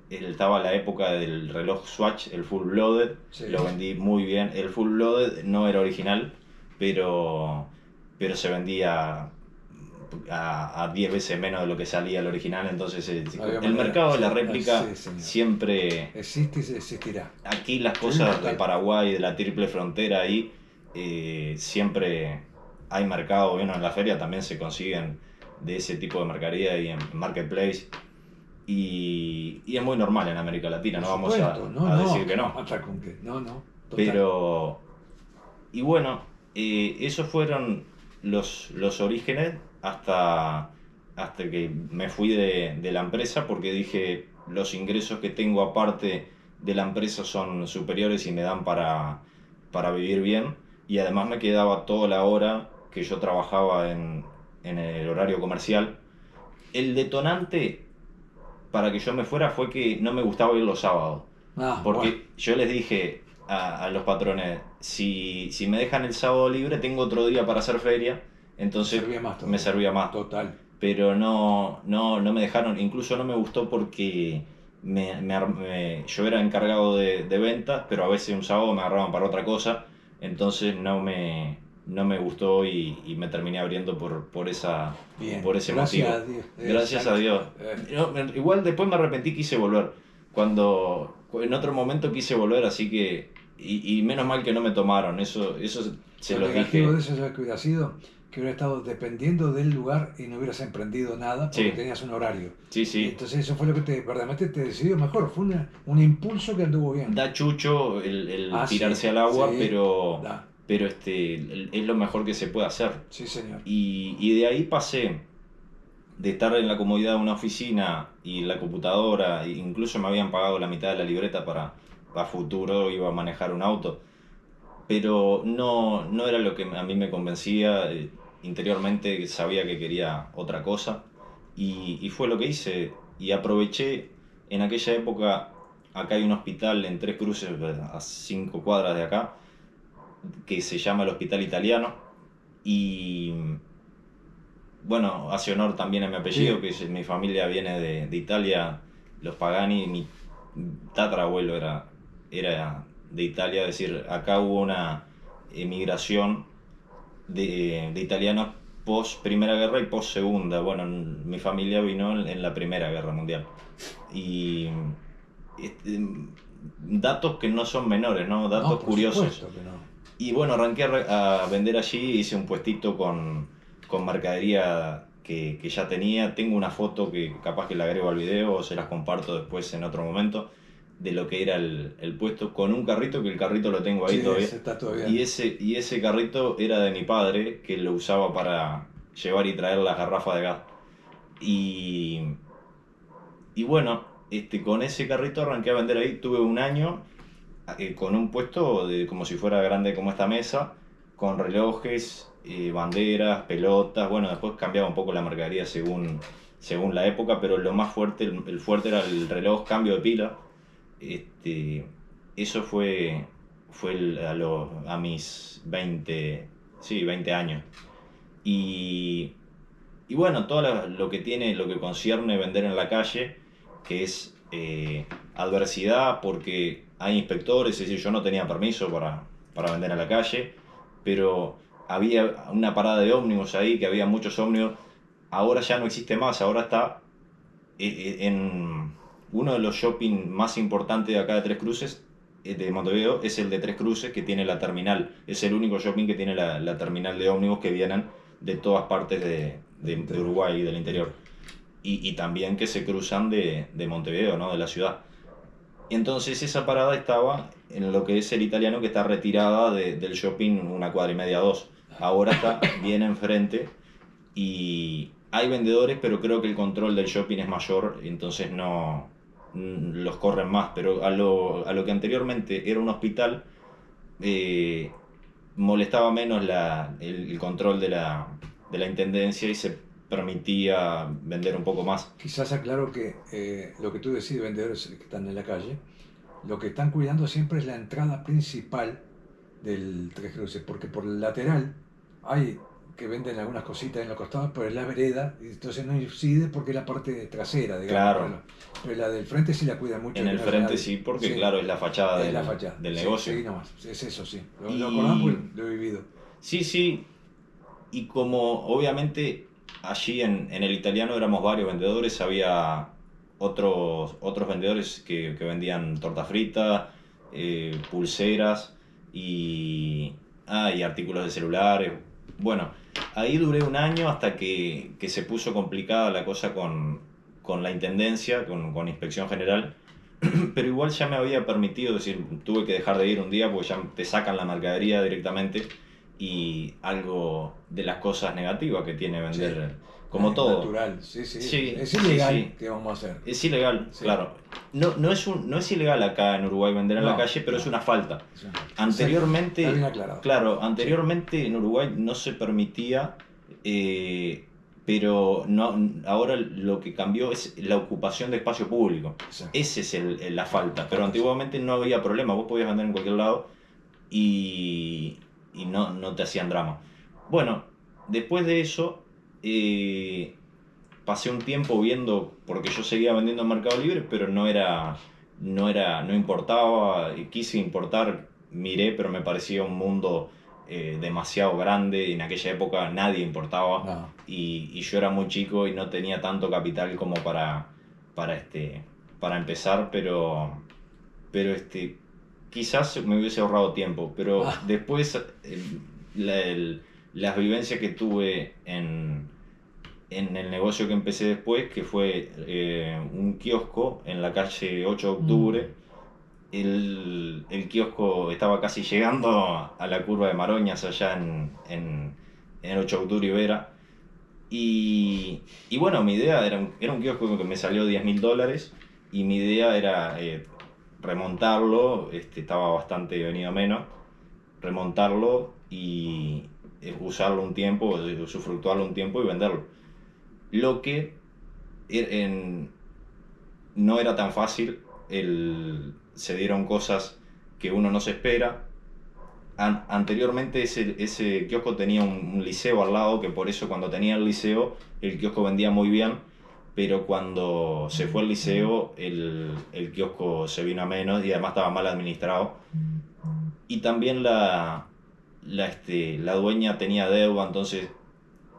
estaba la época del reloj Swatch, el Full Blooded, Sí. lo vendí muy bien. El Full Blooded no era original, pero se vendía a 10 veces menos de lo que salía el original, entonces Había el manera. mercado de la Sí, réplica sí, señor. siempre... Existe y existirá. Aquí las Sí, cosas total. de Paraguay, de la triple frontera ahí, siempre hay mercado. Bueno, en la feria también se consiguen de ese tipo de mercadería y en Marketplace. Y es muy normal en América Latina, no Por vamos supuesto, a decir que no. Hasta con que, total. Pero, y bueno, esos fueron los orígenes hasta que me fui de la empresa, porque dije, los ingresos que tengo aparte de la empresa son superiores y me dan para vivir bien. Y además me quedaba toda la hora que yo trabajaba en el horario comercial. El detonante para que yo me fuera fue que no me gustaba ir los sábados. Porque Bueno. yo les dije a los patrones, si me dejan el sábado libre, tengo otro día para hacer feria, Entonces Servía más me todavía. servía más. Total. Pero no me dejaron, incluso no me gustó porque yo era encargado de ventas, pero a veces un sábado me agarraban para otra cosa, entonces no me gustó y me terminé abriendo Bien, por ese gracias motivo. a Dios. Gracias a Dios. Igual después me arrepentí, quise volver. En otro momento quise volver, así que... Y menos mal que no me tomaron, eso se Lo los negativo dije. de eso, ¿sabes qué hubiera sido? Que hubiera estado dependiendo del lugar y no hubieras emprendido nada porque Sí, tenías un horario. sí, Y sí. entonces eso fue lo que verdaderamente te decidió mejor. Fue un impulso que anduvo bien. Da chucho el Ah, sí, tirarse al agua, sí, da. pero es lo mejor que se puede hacer. Sí, señor. Y de ahí pasé de estar en la comodidad de una oficina y la computadora, e incluso me habían pagado la mitad de la libreta para futuro, iba a manejar un auto, pero no era lo que a mí me convencía. Interiormente sabía que quería otra cosa y fue lo que hice y aproveché en aquella época. Acá hay un hospital en Tres Cruces, a 5 cuadras de acá, que se llama el Hospital Italiano y bueno, hace honor también a mi apellido, Sí, que mi familia viene de Italia, los Pagani. Mi tatarabuelo era de Italia, es decir, acá hubo una emigración de italianos post Primera Guerra y post Segunda. Bueno, mi familia vino en la Primera Guerra Mundial. Y este, datos que no son menores, ¿no? no, Datos por curiosos. supuesto que no. Y bueno, arranqué a vender allí, hice un puestito con mercadería que ya tenía. Tengo una foto que capaz que la agrego al video o se las comparto después en otro momento, de lo que era el puesto, con un carrito, que el carrito lo tengo ahí Sí, todavía. ese está todo Y bien. ese carrito era de mi padre, que lo usaba para llevar y traer las garrafas de gas. Y, y bueno, con ese carrito arranqué a vender ahí. Tuve un año con un puesto como si fuera grande como esta mesa, con relojes, banderas, pelotas. Bueno, después cambiaba un poco la mercadería según la época, pero lo más fuerte, el fuerte era el reloj cambio de pila. Este, eso fue a mis 20, sí, 20 años. Y, y bueno, todo lo que tiene, lo que concierne vender en la calle, que es adversidad, porque hay inspectores. Es decir, yo no tenía permiso para vender en la calle, pero había una parada de ómnibus ahí, que había muchos ómnibus. Ahora ya no existe más, ahora está en uno de los shopping más importantes de acá de Tres Cruces, de Montevideo, es el de Tres Cruces, que tiene la terminal. Es el único shopping que tiene la terminal de ómnibus que vienen de todas partes de Uruguay y del interior. Y también que se cruzan de Montevideo, ¿no? De la ciudad. Entonces esa parada estaba en lo que es el Italiano, que está retirada del shopping una cuadra y media, dos. Ahora está bien enfrente y hay vendedores, pero creo que el control del shopping es mayor, entonces no los corren más. Pero a lo que anteriormente era un hospital, eh, molestaba menos el control de la intendencia y se permitía vender un poco más. Quizás aclaro que lo que tú decís, vendedores que están en la calle, lo que están cuidando siempre es la entrada principal del Tres Cruces, porque por el lateral hay que venden algunas cositas en los costados, pero es la vereda, y entonces no incide porque es la parte trasera, digamos. Claro, Pero la del frente sí la cuida mucho en de que el no haya frente nadie. sí, porque Sí, claro, es la fachada es la fachada. del Sí, negocio. seguí nomás, es eso, sí. Lo acordamos Y porque lo he vivido. sí, sí, y como obviamente allí en el Italiano éramos varios vendedores, había otros vendedores que vendían torta frita, pulseras y artículos de celulares. Bueno, ahí duré un año hasta que se puso complicada la cosa con la intendencia, con Inspección General. Pero igual ya me había permitido, es decir, tuve que dejar de ir un día porque ya te sacan la mercadería directamente. Y algo de las cosas negativas que tiene Sí, vender, como todo. natural, sí, sí. Sí, Es sí, ilegal, sí. ¿qué vamos a hacer? Es ilegal, Sí. claro. No es ilegal acá en Uruguay vender en la No, calle, pero es no. una falta. Es una falta. Está Anteriormente, bien aclarado. claro, Sí, anteriormente en Uruguay no se permitía, pero no, ahora lo que cambió es la ocupación de espacio público. exacto. Esa es la falta. Pero antiguamente no había problema, vos podías vender en cualquier lado y no te hacían drama. Bueno, después de eso, pasé un tiempo viendo, porque yo seguía vendiendo en Mercado Libre, pero no importaba, quise importar, miré, pero me parecía un mundo demasiado grande, en aquella época nadie importaba, No. y yo era muy chico y no tenía tanto capital como para, para empezar, pero quizás me hubiese ahorrado tiempo, pero Ah, después las vivencias que tuve en el negocio que empecé después, que fue un kiosco en la calle 8 de octubre. El kiosco estaba casi llegando a la curva de Maroñas allá en 8 de octubre y Vera. Y bueno, mi idea era un kiosco que me salió $10.000 y mi idea era remontarlo, estaba bastante venido a menos, remontarlo y usarlo un tiempo, usufructuarlo un tiempo y venderlo. Lo que en- no era tan fácil, se dieron cosas que uno no se espera. Anteriormente ese kiosco tenía un liceo al lado, que por eso cuando tenía el liceo el kiosco vendía muy bien, pero cuando se fue el liceo el kiosco se vino a menos y además estaba mal administrado. Y también la dueña tenía deuda, entonces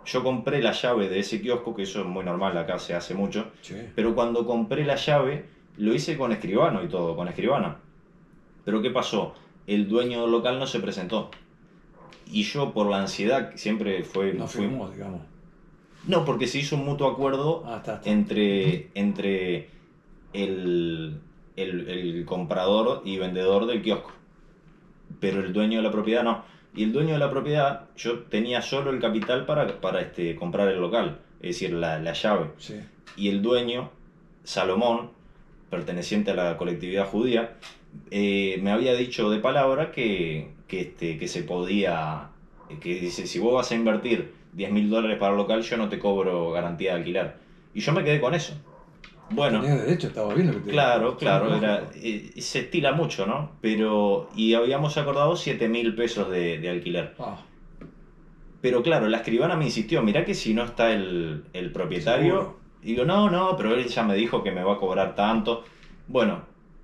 yo compré la llave de ese kiosco, que eso es muy normal, acá se hace mucho, sí. pero cuando compré la llave lo hice con escribano y todo, con escribana. Pero ¿qué pasó? El dueño del local no se presentó. Y yo por la ansiedad, que siempre No fui... firmó, digamos. No, porque se hizo un mutuo acuerdo Ah, está. entre el comprador y vendedor del kiosco, pero el dueño de la propiedad no. Y el dueño de la propiedad, yo tenía solo el capital para comprar el local, es decir, la llave. Sí. Y el dueño, Salomón, perteneciente a la colectividad judía, me había dicho de palabra que se podía, que dice, si vos vas a invertir $10.000 para el local, yo no te cobro garantía de alquiler. Y yo me quedé con eso. Bueno, Tenía derecho, estaba bien lo que te dijo. claro, Sí, claro, lógico. se estila mucho, ¿no? Y habíamos acordado 7.000 pesos de alquiler. Ah, Pero claro, la escribana me insistió, mirá que si no está el propietario, seguro. y digo, no, no, pero él ya me dijo que me va a cobrar tanto. Bueno,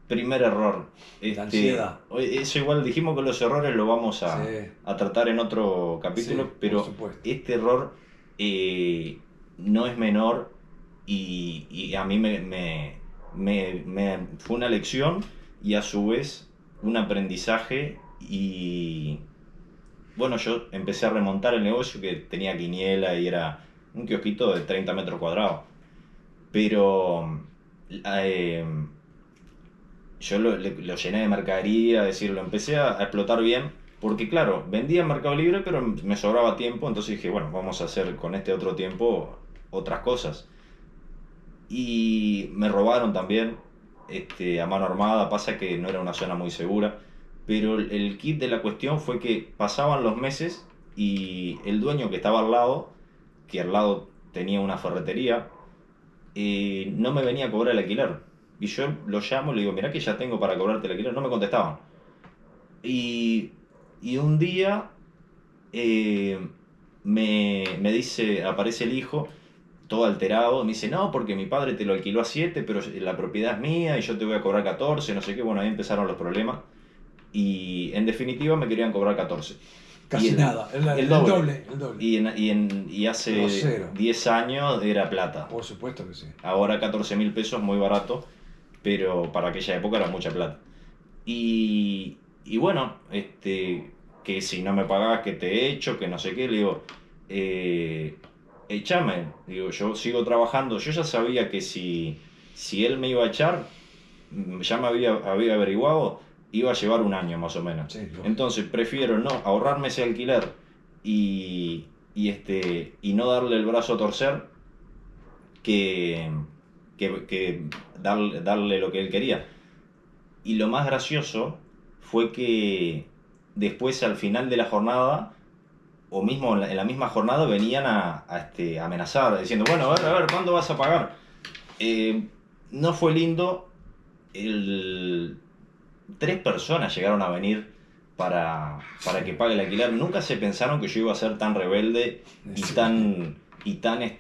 primer error. La ansiedad. Eso igual dijimos que los errores lo vamos Sí, a tratar en otro sí, capítulo, por pero supuesto. este error no es menor y a mí fue una lección y a su vez un aprendizaje y bueno, yo empecé a remontar el negocio que tenía quiniela y era un kiosquito de 30 metros cuadrados. Pero eh, yo lo llené de mercadería, es decir, lo empecé a explotar bien. Porque claro, vendía en Mercado Libre, pero me sobraba tiempo, entonces dije, bueno, vamos a hacer con este otro tiempo otras cosas. Y me robaron también a mano armada, pasa que no era una zona muy segura, pero el kit de la cuestión fue que pasaban los meses y el dueño que estaba al lado, que al lado tenía una ferretería, no me venía a cobrar el alquiler. Y yo lo llamo y le digo, mirá que ya tengo para cobrarte el alquiler, no me contestaban. Y, y un día eh, me dice, aparece el hijo todo alterado, me dice, no, porque mi padre te lo alquiló a 7 pero la propiedad es mía y yo te voy a cobrar 14 no sé qué, bueno, ahí empezaron los problemas. Y en definitiva me querían cobrar 14 y Casi nada. el El doble. doble, el doble. Y hace Grosero. 10 años era plata. Por supuesto que sí. Ahora 14.000 pesos, muy barato, pero para aquella época era mucha plata. Y bueno, que si no me pagás, que te he hecho, que no sé qué, le digo, eh, echame, digo, yo sigo trabajando, yo ya sabía que si él me iba a echar, ya me había averiguado, iba a llevar un año más o menos. Sí, lógico. Entonces prefiero no ahorrarme ese alquiler y no darle el brazo a torcer que, que darle lo que él quería. Y lo más gracioso fue que después al final de la jornada, o mismo en la misma jornada, venían a amenazar, diciendo, bueno, a ver, ¿cuándo vas a pagar? Eh, no fue lindo, el, 3 personas llegaron a venir para que pague el alquiler. Nunca se pensaron que yo iba a ser tan rebelde y tan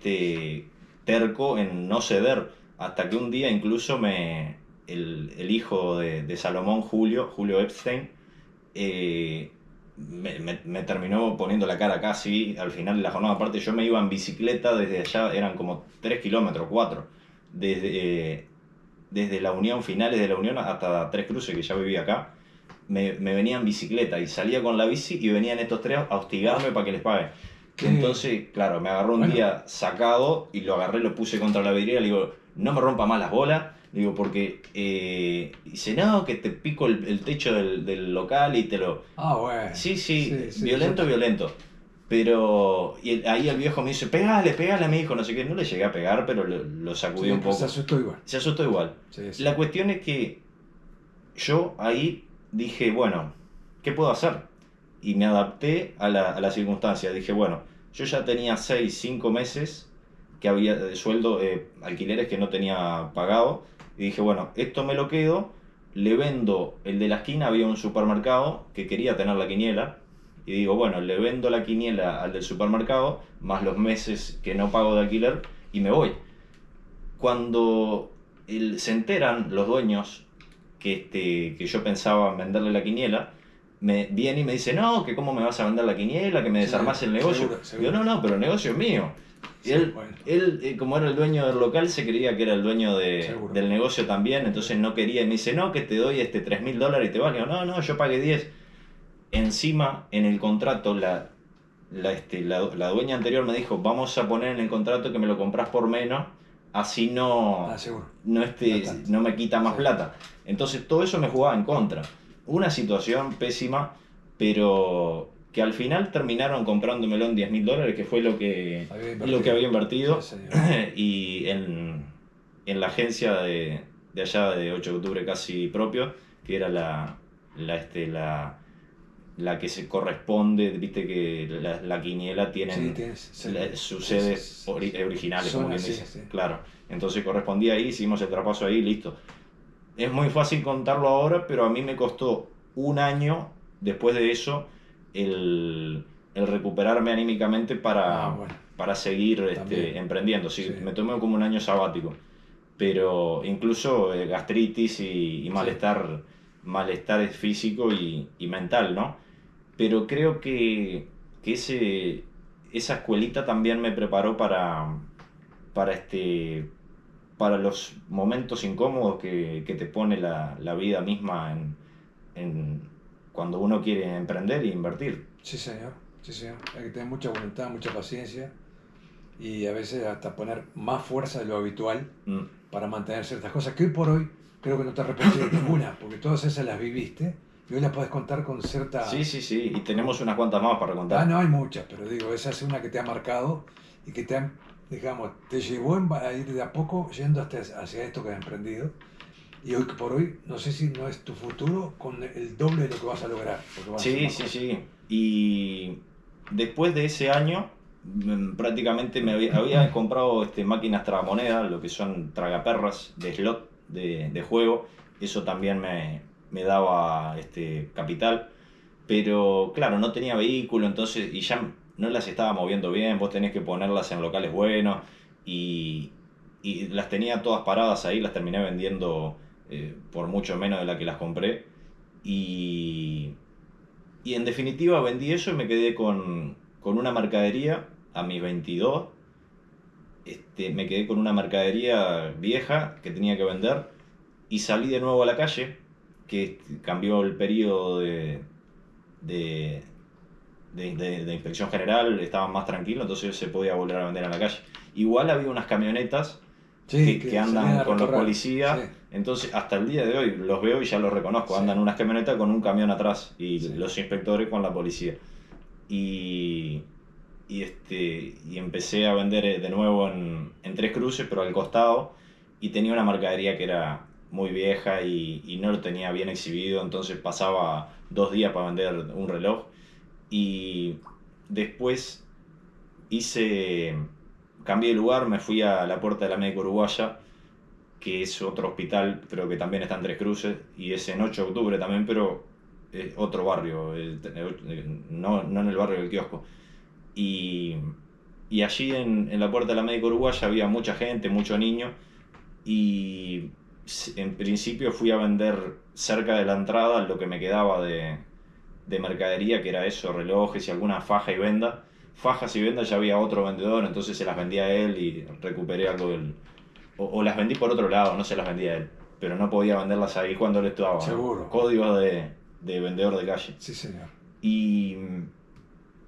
terco en no ceder. Hasta que un día incluso el hijo de Salomón, Julio Epstein, me terminó poniendo la cara casi al final de la jornada. Aparte yo me iba en bicicleta desde allá, eran como 3 kilómetros, 4, desde la Unión, finales de la Unión hasta Tres Cruces, que ya vivía acá. Me venía en bicicleta y salía con la bici y venían estos tres a hostigarme para que les pague. Entonces, claro, me agarró un día sacado y lo agarré, lo puse contra la vidriera, le digo, no me rompa más las bolas, digo, porque dice, no, que te pico el techo del local y te lo... Bueno. Sí, violento. Pero ahí el viejo me dice, pegale a mi hijo, no sé qué. No le llegué a pegar, pero lo sacudí un poco. Se asustó igual. Se asustó igual. Sí. La cuestión es que yo ahí dije, bueno, ¿qué puedo hacer? Y me adapté a la circunstancia. Dije, bueno, yo ya tenía 6, 5 meses que había de sueldo, alquileres que no tenía pagado. Y dije, bueno, esto me lo quedo, le vendo el de la esquina, había un supermercado que quería tener la quiniela. Y digo, bueno, le vendo la quiniela al del supermercado, más los meses que no pago de alquiler, y me voy. Cuando se enteran los dueños que yo pensaba en venderle la quiniela, me viene y me dice, no, que cómo me vas a vender la quiniela, que me desarmás el negocio. Seguro. Digo, no, pero el negocio es mío. Y él, como era el dueño del local, se creía que era el dueño del negocio también, entonces no quería, y me dice, no, que te doy $3.000 y te vas. Digo, no, yo pagué 10. Encima, en el contrato, la dueña anterior me dijo, vamos a poner en el contrato que me lo compras por menos, así no me quita más plata. Entonces todo eso me jugaba en contra. Una situación pésima, pero que al final terminaron comprándomelo en $10.000, que fue lo que había invertido. Sí, y en la agencia de allá de 8 de octubre casi propio, que era la que se corresponde, viste que la quiniela tienen sus sedes originales, como bien dice. Sí. Claro, entonces correspondía ahí, hicimos el traspaso ahí, listo. Es muy fácil contarlo ahora, pero a mí me costó un año después de eso el recuperarme anímicamente para seguir emprendiendo. Sí, me tomé como un año sabático, pero incluso gastritis y malestar físico y mental, ¿no? Pero creo que esa escuelita también me preparó para los momentos incómodos que te pone la vida misma cuando uno quiere emprender e invertir. Sí, señor. Hay que tener mucha voluntad, mucha paciencia y a veces hasta poner más fuerza de lo habitual para mantener ciertas cosas que hoy por hoy creo que no te arrepientes de ninguna, porque todas esas las viviste y hoy las puedes contar con cierta... Sí, y tenemos unas cuantas más para contar. No hay muchas, pero digo, esa es una que te ha marcado y que te llevó a ir de a poco yendo hacia esto que has emprendido. Y hoy por hoy, no sé si no es tu futuro con el doble de lo que vas a lograr. Sí. Y después de ese año, prácticamente me había comprado máquinas tragamonedas, lo que son tragaperras de slot de juego. Eso también me daba capital. Pero claro, no tenía vehículo, entonces, y ya no las estaba moviendo bien. Vos tenés que ponerlas en locales buenos. Y las tenía todas paradas ahí, las terminé vendiendo por mucho menos de la que las compré. Y en definitiva vendí eso y me quedé con una mercadería a mis 22. Me quedé con una mercadería vieja que tenía que vender y salí de nuevo a la calle, que cambió el periodo de inspección general, estaba más tranquilo, entonces se podía volver a vender en la calle. Igual había unas camionetas que andan con los policías, entonces hasta el día de hoy los veo y ya los reconozco, andan unas camionetas con un camión atrás y los inspectores con la policía. Y empecé a vender de nuevo en Tres Cruces, pero al costado, y tenía una mercadería que era muy vieja y no lo tenía bien exhibido, entonces pasaba 2 días para vender un reloj. Y después cambié de lugar, me fui a la Puerta de la Médica Uruguaya, que es otro hospital, pero que también está en Tres Cruces, y es en 8 de octubre también, pero otro barrio, no en el barrio del kiosco. Y, y allí en la Puerta de la Médica Uruguaya había mucha gente, mucho niño, y en principio fui a vender cerca de la entrada lo que me quedaba de mercadería, que era eso, relojes y alguna faja y venda. Fajas y vendas ya había otro vendedor, entonces se las vendía a él y recuperé algo del... O las vendí por otro lado, no se las vendía a él, pero no podía venderlas ahí cuando él estaba, ¿no? Seguro. Códigos de vendedor de calle. Sí, señor. Y,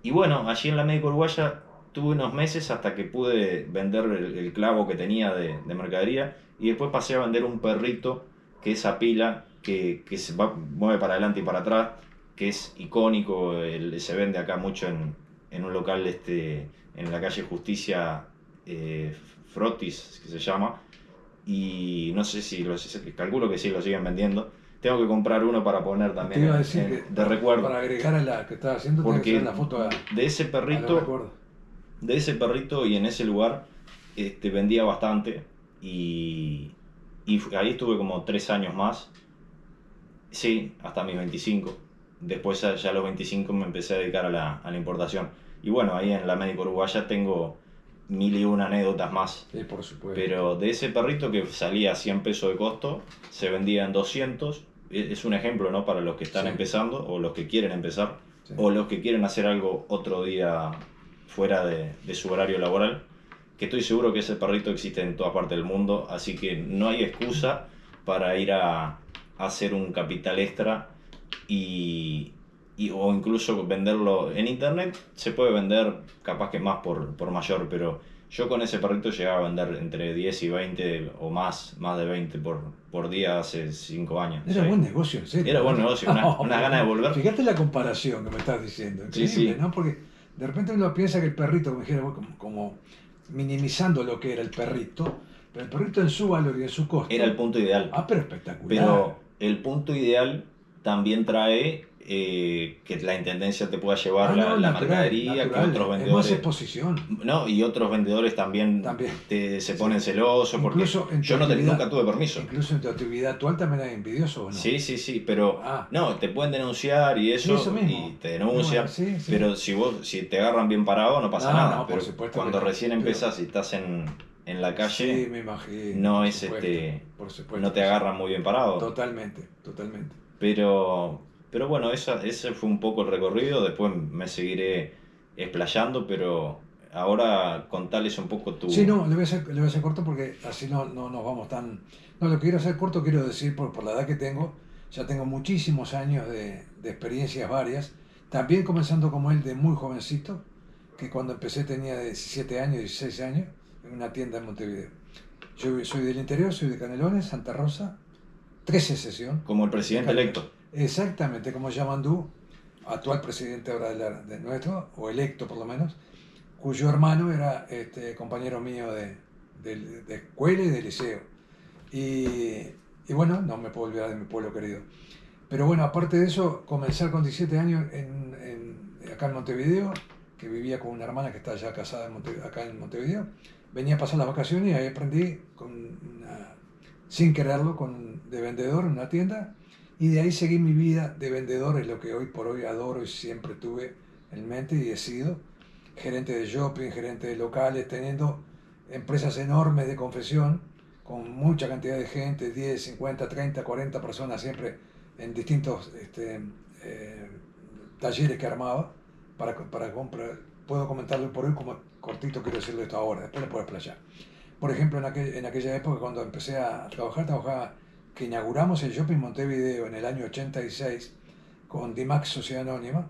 y bueno, allí en la Médica Uruguaya tuve unos meses hasta que pude vender el clavo que tenía de mercadería, y después pasé a vender un perrito que es a pila, que se mueve para adelante y para atrás, que es icónico, se vende acá mucho en un local en la calle Justicia, Frotis, que se llama, y no sé si calculo que sí lo siguen vendiendo. Tengo que comprar uno para poner Te también iba a decir que de recuerdo. para agregar a la que estaba haciendo, tenés que Porque hacer la foto de ese a los perrito, recuerdos. y en ese lugar vendía bastante, y ahí estuve como 3 años más, sí, hasta mis 25. Después ya a los 25 me empecé a dedicar a la importación. Y bueno, ahí en la Médica Uruguaya tengo 1001 anécdotas más. Sí, por supuesto. Pero de ese perrito que salía a 100 pesos de costo, se vendía en 200. Es un ejemplo, ¿no? Para los que están Sí. empezando, o los que quieren empezar, Sí. o los que quieren hacer algo otro día fuera de su horario laboral. Que estoy seguro que ese perrito existe en toda parte del mundo, así que no hay excusa para ir a hacer un capital extra o incluso venderlo en internet. Se puede vender capaz que más por mayor, pero yo con ese perrito llegaba a vender entre 10 y 20 o más de 20 por día hace 5 años. Era Sí. buen negocio, en serio. Era buen negocio, una gana de volver. Fíjate la comparación que me estás diciendo. Sí, Increíble, sí. ¿no? Porque de repente uno piensa que el perrito, como dijera, como minimizando lo que era el perrito, pero el perrito en su valor y en su costo. Era el punto ideal. Ah, pero espectacular. Pero el punto ideal también trae que la intendencia te pueda llevar no, la natural, mercadería, natural. que otros Es más vendedores. exposición. No, y otros vendedores también, se ponen celosos, porque Incluso en tu yo actividad- nunca tuve permiso. Incluso en tu actividad actual también hay envidiosos, ¿o no? Sí, pero Ah. no, te pueden denunciar y Sí, eso mismo. y te denuncian, Bueno, sí. pero si te agarran bien parado no pasa No, nada. no, por Pero supuesto cuando que no. recién Pero- empezás y estás en la calle, Sí, me imagino. no por es supuesto, por supuesto no te que sí. agarran muy bien parado. Totalmente. Pero bueno, ese fue un poco el recorrido. Después me seguiré explayando, pero ahora contales un poco tu... Sí, no, le voy a hacer corto porque así no nos vamos tan... No, lo que quiero hacer corto, quiero decir, por la edad que tengo, ya tengo muchísimos años de experiencias varias, también comenzando como él de muy jovencito, que cuando empecé tenía 17 años, 16 años, en una tienda en Montevideo. Yo soy del interior, soy de Canelones, Santa Rosa, 13 sesión. Como el presidente electo. Exactamente, como Yamandú, actual presidente ahora de nuestro, o electo por lo menos, cuyo hermano era compañero mío de escuela y de liceo. Y bueno, no me puedo olvidar de mi pueblo querido. Pero bueno, aparte de eso, comenzar con 17 años acá en Montevideo, que vivía con una hermana que está ya casada acá en Montevideo. Venía a pasar las vacaciones y ahí aprendí, sin quererlo, de vendedor en una tienda. Y de ahí seguí mi vida de vendedor, es lo que hoy por hoy adoro y siempre tuve en mente y he sido. Gerente de shopping, gerente de locales, teniendo empresas enormes de confección, con mucha cantidad de gente, 10, 50, 30, 40 personas siempre en distintos talleres que armaba para comprar. Puedo comentarlo por hoy como cortito, quiero decirlo esto ahora, después lo puedo explayar. Por ejemplo, en aquella época cuando empecé a trabajaba que inauguramos el Shopping Montevideo en el año 86 con Dimax Sociedad Anónima,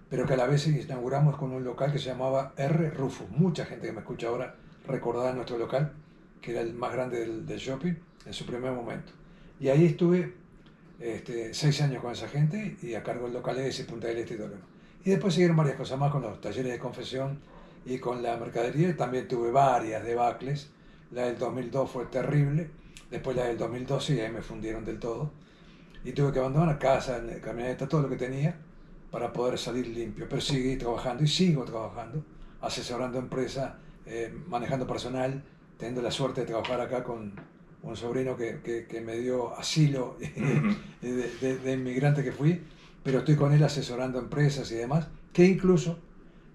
pero que a la vez inauguramos con un local que se llamaba R. Rufus. Mucha gente que me escucha ahora recordará nuestro local, que era el más grande del shopping en su primer momento. Y ahí estuve 6 años con esa gente y a cargo del local ese, Punta del Este y todo lo demás. Y después siguieron varias cosas más con los talleres de confección y con la mercadería. También tuve varias debacles. La del 2002 fue terrible. Después la del 2012 y ahí me fundieron del todo. Y tuve que abandonar casa, camioneta, todo lo que tenía para poder salir limpio. Pero seguí trabajando y sigo trabajando, asesorando empresas, manejando personal, teniendo la suerte de trabajar acá con un sobrino que me dio asilo de inmigrante que fui. pero estoy con él asesorando empresas y demás, que incluso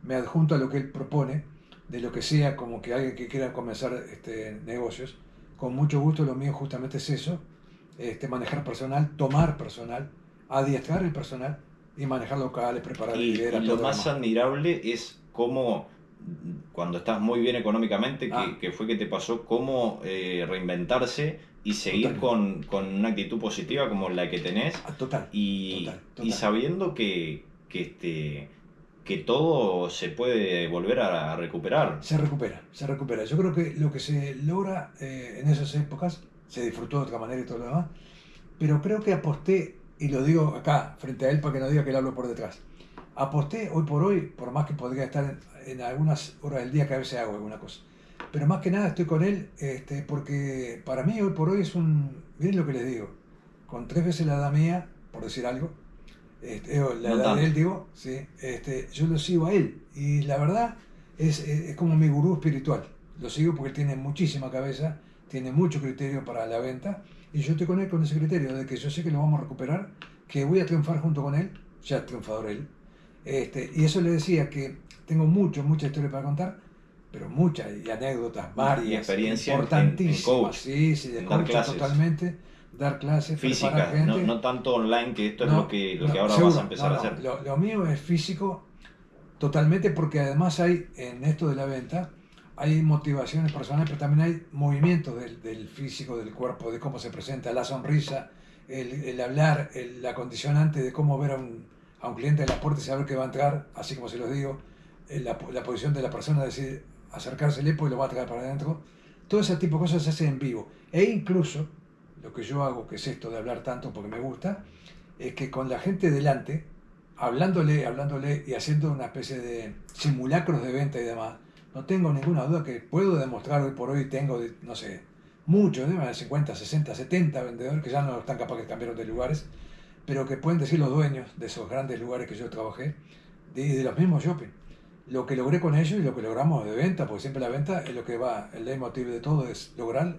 me adjunto a lo que él propone, de lo que sea, como que alguien que quiera comenzar negocios, con mucho gusto. Lo mío justamente es eso, manejar personal, tomar personal, adiestrar el personal y manejar locales, preparar Y hileras, lo todo lo más demás. admirable es cómo, cuando estás muy bien económicamente, Ah, que fue que te pasó, cómo reinventarse y seguir totalmente. con una actitud positiva como la que tenés Ah, total, total, y total. sabiendo que todo se puede volver a recuperar. Se recupera, se recupera. Yo creo que lo que se logra en esas épocas, se disfrutó de otra manera y todo lo demás, pero creo que aposté, y lo digo acá, frente a él, para que no diga que le hablo por detrás. Aposté hoy por hoy, por más que podría estar en algunas horas del día que a veces hago alguna cosa. Pero más que nada estoy con él porque para mí hoy por hoy es un... Miren lo que les digo, con 3 veces la edad mía, por decir algo, o la No edad de tanto. él, digo, ¿sí? Yo lo sigo a él. Y la verdad es como mi gurú espiritual. Lo sigo porque él tiene muchísima cabeza, tiene mucho criterio para la venta. Y yo estoy con él con ese criterio de que yo sé que lo vamos a recuperar, que voy a triunfar junto con él, ya es triunfador él. Y eso le decía que tengo mucha historia para contar, pero muchas, y anécdotas Y varias, experiencia en importantísimas, coach, sí, sí, de en dar coaching clases totalmente, dar clases, preparar físicas, no, gente. no tanto online, que esto es No, lo que no, ahora vas a seguro, no, empezar a no. hacer. Lo mío es físico totalmente porque además hay en esto de la venta, hay motivaciones personales, pero también hay movimientos del físico, del cuerpo, de cómo se presenta, la sonrisa, el hablar, la condicionante de cómo ver a un cliente en la puerta y saber que va a entrar, así como se los digo, la posición de la persona, decir, acercársele pues lo va a traer para adentro. Todo ese tipo de cosas se hace en vivo. E incluso, lo que yo hago, que es esto de hablar tanto porque me gusta, es que con la gente delante, hablándole y haciendo una especie de simulacros de venta y demás, no tengo ninguna duda que puedo demostrar hoy por hoy, tengo, no sé, muchos, de 50, 60, 70 vendedores que ya no están capaces de cambiar de lugares, pero que pueden decir los dueños de esos grandes lugares que yo trabajé, de los mismos shopping. Lo que logré con ellos y lo que logramos de venta, porque siempre la venta es lo que va, el leitmotiv de todo es lograr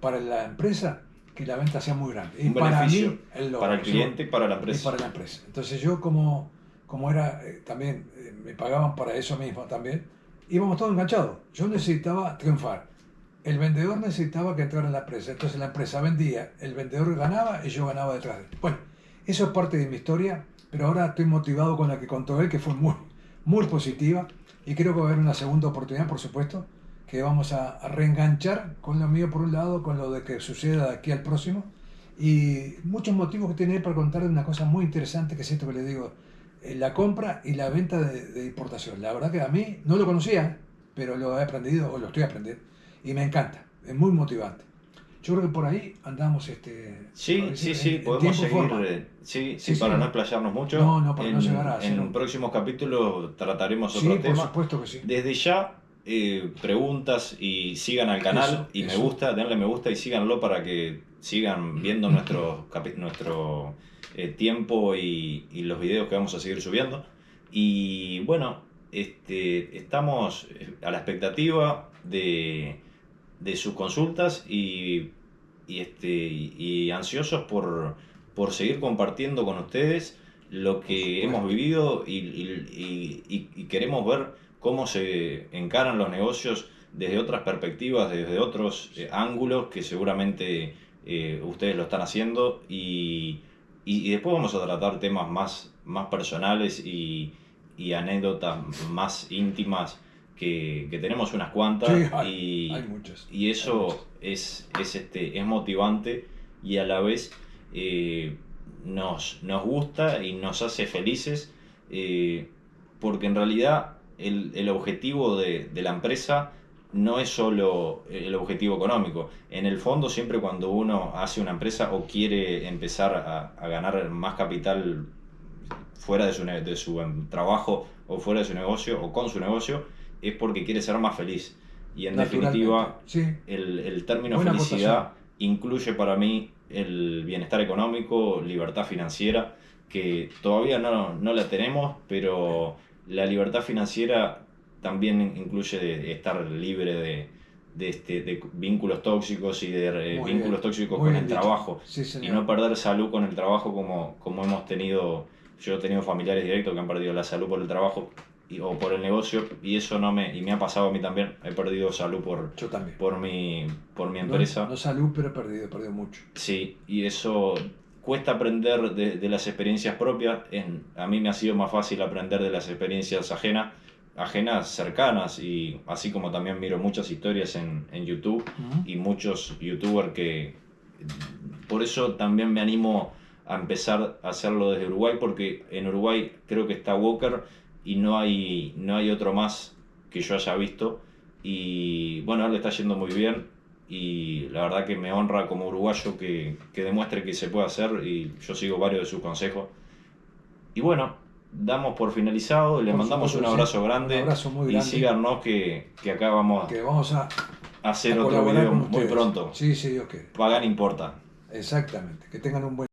para la empresa que la venta sea muy grande. Y Un para beneficio mí, el para logro, el seguro, cliente y para la y empresa. para la empresa. Entonces yo como era, también me pagaban para eso mismo también, íbamos todos enganchados. Yo necesitaba triunfar. El vendedor necesitaba que entrara en la empresa. Entonces la empresa vendía, el vendedor ganaba y yo ganaba detrás de él. Bueno, eso es parte de mi historia, pero ahora estoy motivado con la que contó él, que fue muy positiva. Y creo que va a haber una segunda oportunidad, por supuesto, que vamos a reenganchar con lo mío por un lado, con lo de que suceda de aquí al próximo. Y muchos motivos que tiene él para contar de una cosa muy interesante, que es esto que le digo, la compra y la venta de importación. La verdad que a mí no lo conocía, pero lo he aprendido, o lo estoy aprendiendo, y me encanta, es muy motivante. Yo creo que por ahí andamos, Sí, sí, sí, en podemos tiempo y seguir, forma. sí, sí, Sí, sí, para no ¿no? explayarnos mucho. No, no, para no llegar a hacer En un... próximos capítulos trataremos Sí, otro por tema. supuesto que sí. Desde ya, preguntas y sigan al canal y me Eso. gusta, denle me gusta y síganlo para que sigan viendo nuestro tiempo y los videos que vamos a seguir subiendo. Y bueno, estamos a la expectativa de sus consultas y ansiosos por seguir compartiendo con ustedes lo Por que hemos supuesto. vivido y queremos ver cómo se encaran los negocios desde otras perspectivas, desde otros ángulos que seguramente ustedes lo están haciendo y después vamos a tratar temas más personales y anécdotas más íntimas que tenemos unas Sí, cuantas hay muchas, y hay muchas. eso es motivante y a la vez nos gusta y nos hace felices eh, porque en realidad el objetivo de la empresa no es solo el objetivo económico. En el fondo, siempre cuando uno hace una empresa o quiere empezar a ganar más capital fuera de su trabajo o fuera de su negocio o con su negocio, es porque quiere ser más feliz. Y en Naturalmente, definitiva, sí. el término Buena acotación. felicidad incluye para mí el bienestar económico, libertad financiera, que todavía no la tenemos, pero la libertad financiera también incluye de estar libre de vínculos tóxicos y de vínculos tóxicos Muy con bien el dicho. trabajo Sí, y señor. no perder salud con el trabajo como hemos tenido Yo he tenido familiares directos que han perdido la salud por el trabajo o por el negocio, y eso y me ha pasado a mí también. He perdido salud Yo también. por mi empresa. No salud, pero he perdido mucho. Sí, y eso cuesta aprender de las experiencias propias. A mí me ha sido más fácil aprender de las experiencias ajenas cercanas, y así como también miro muchas historias en YouTube y muchos youtubers que... Por eso también me animo a empezar a hacerlo desde Uruguay, porque en Uruguay creo que está Walker y no hay otro más que yo haya visto. Y bueno, a él le está yendo muy bien, y la verdad que me honra como uruguayo que demuestre que se puede hacer, y yo sigo varios de sus consejos. Y bueno, damos por finalizado, le mandamos un abrazo grande, un abrazo muy y grande. síganos que acá vamos a hacer otro video muy pronto. Sí, Dios quiere. Pagan importa. Exactamente. Que tengan un buen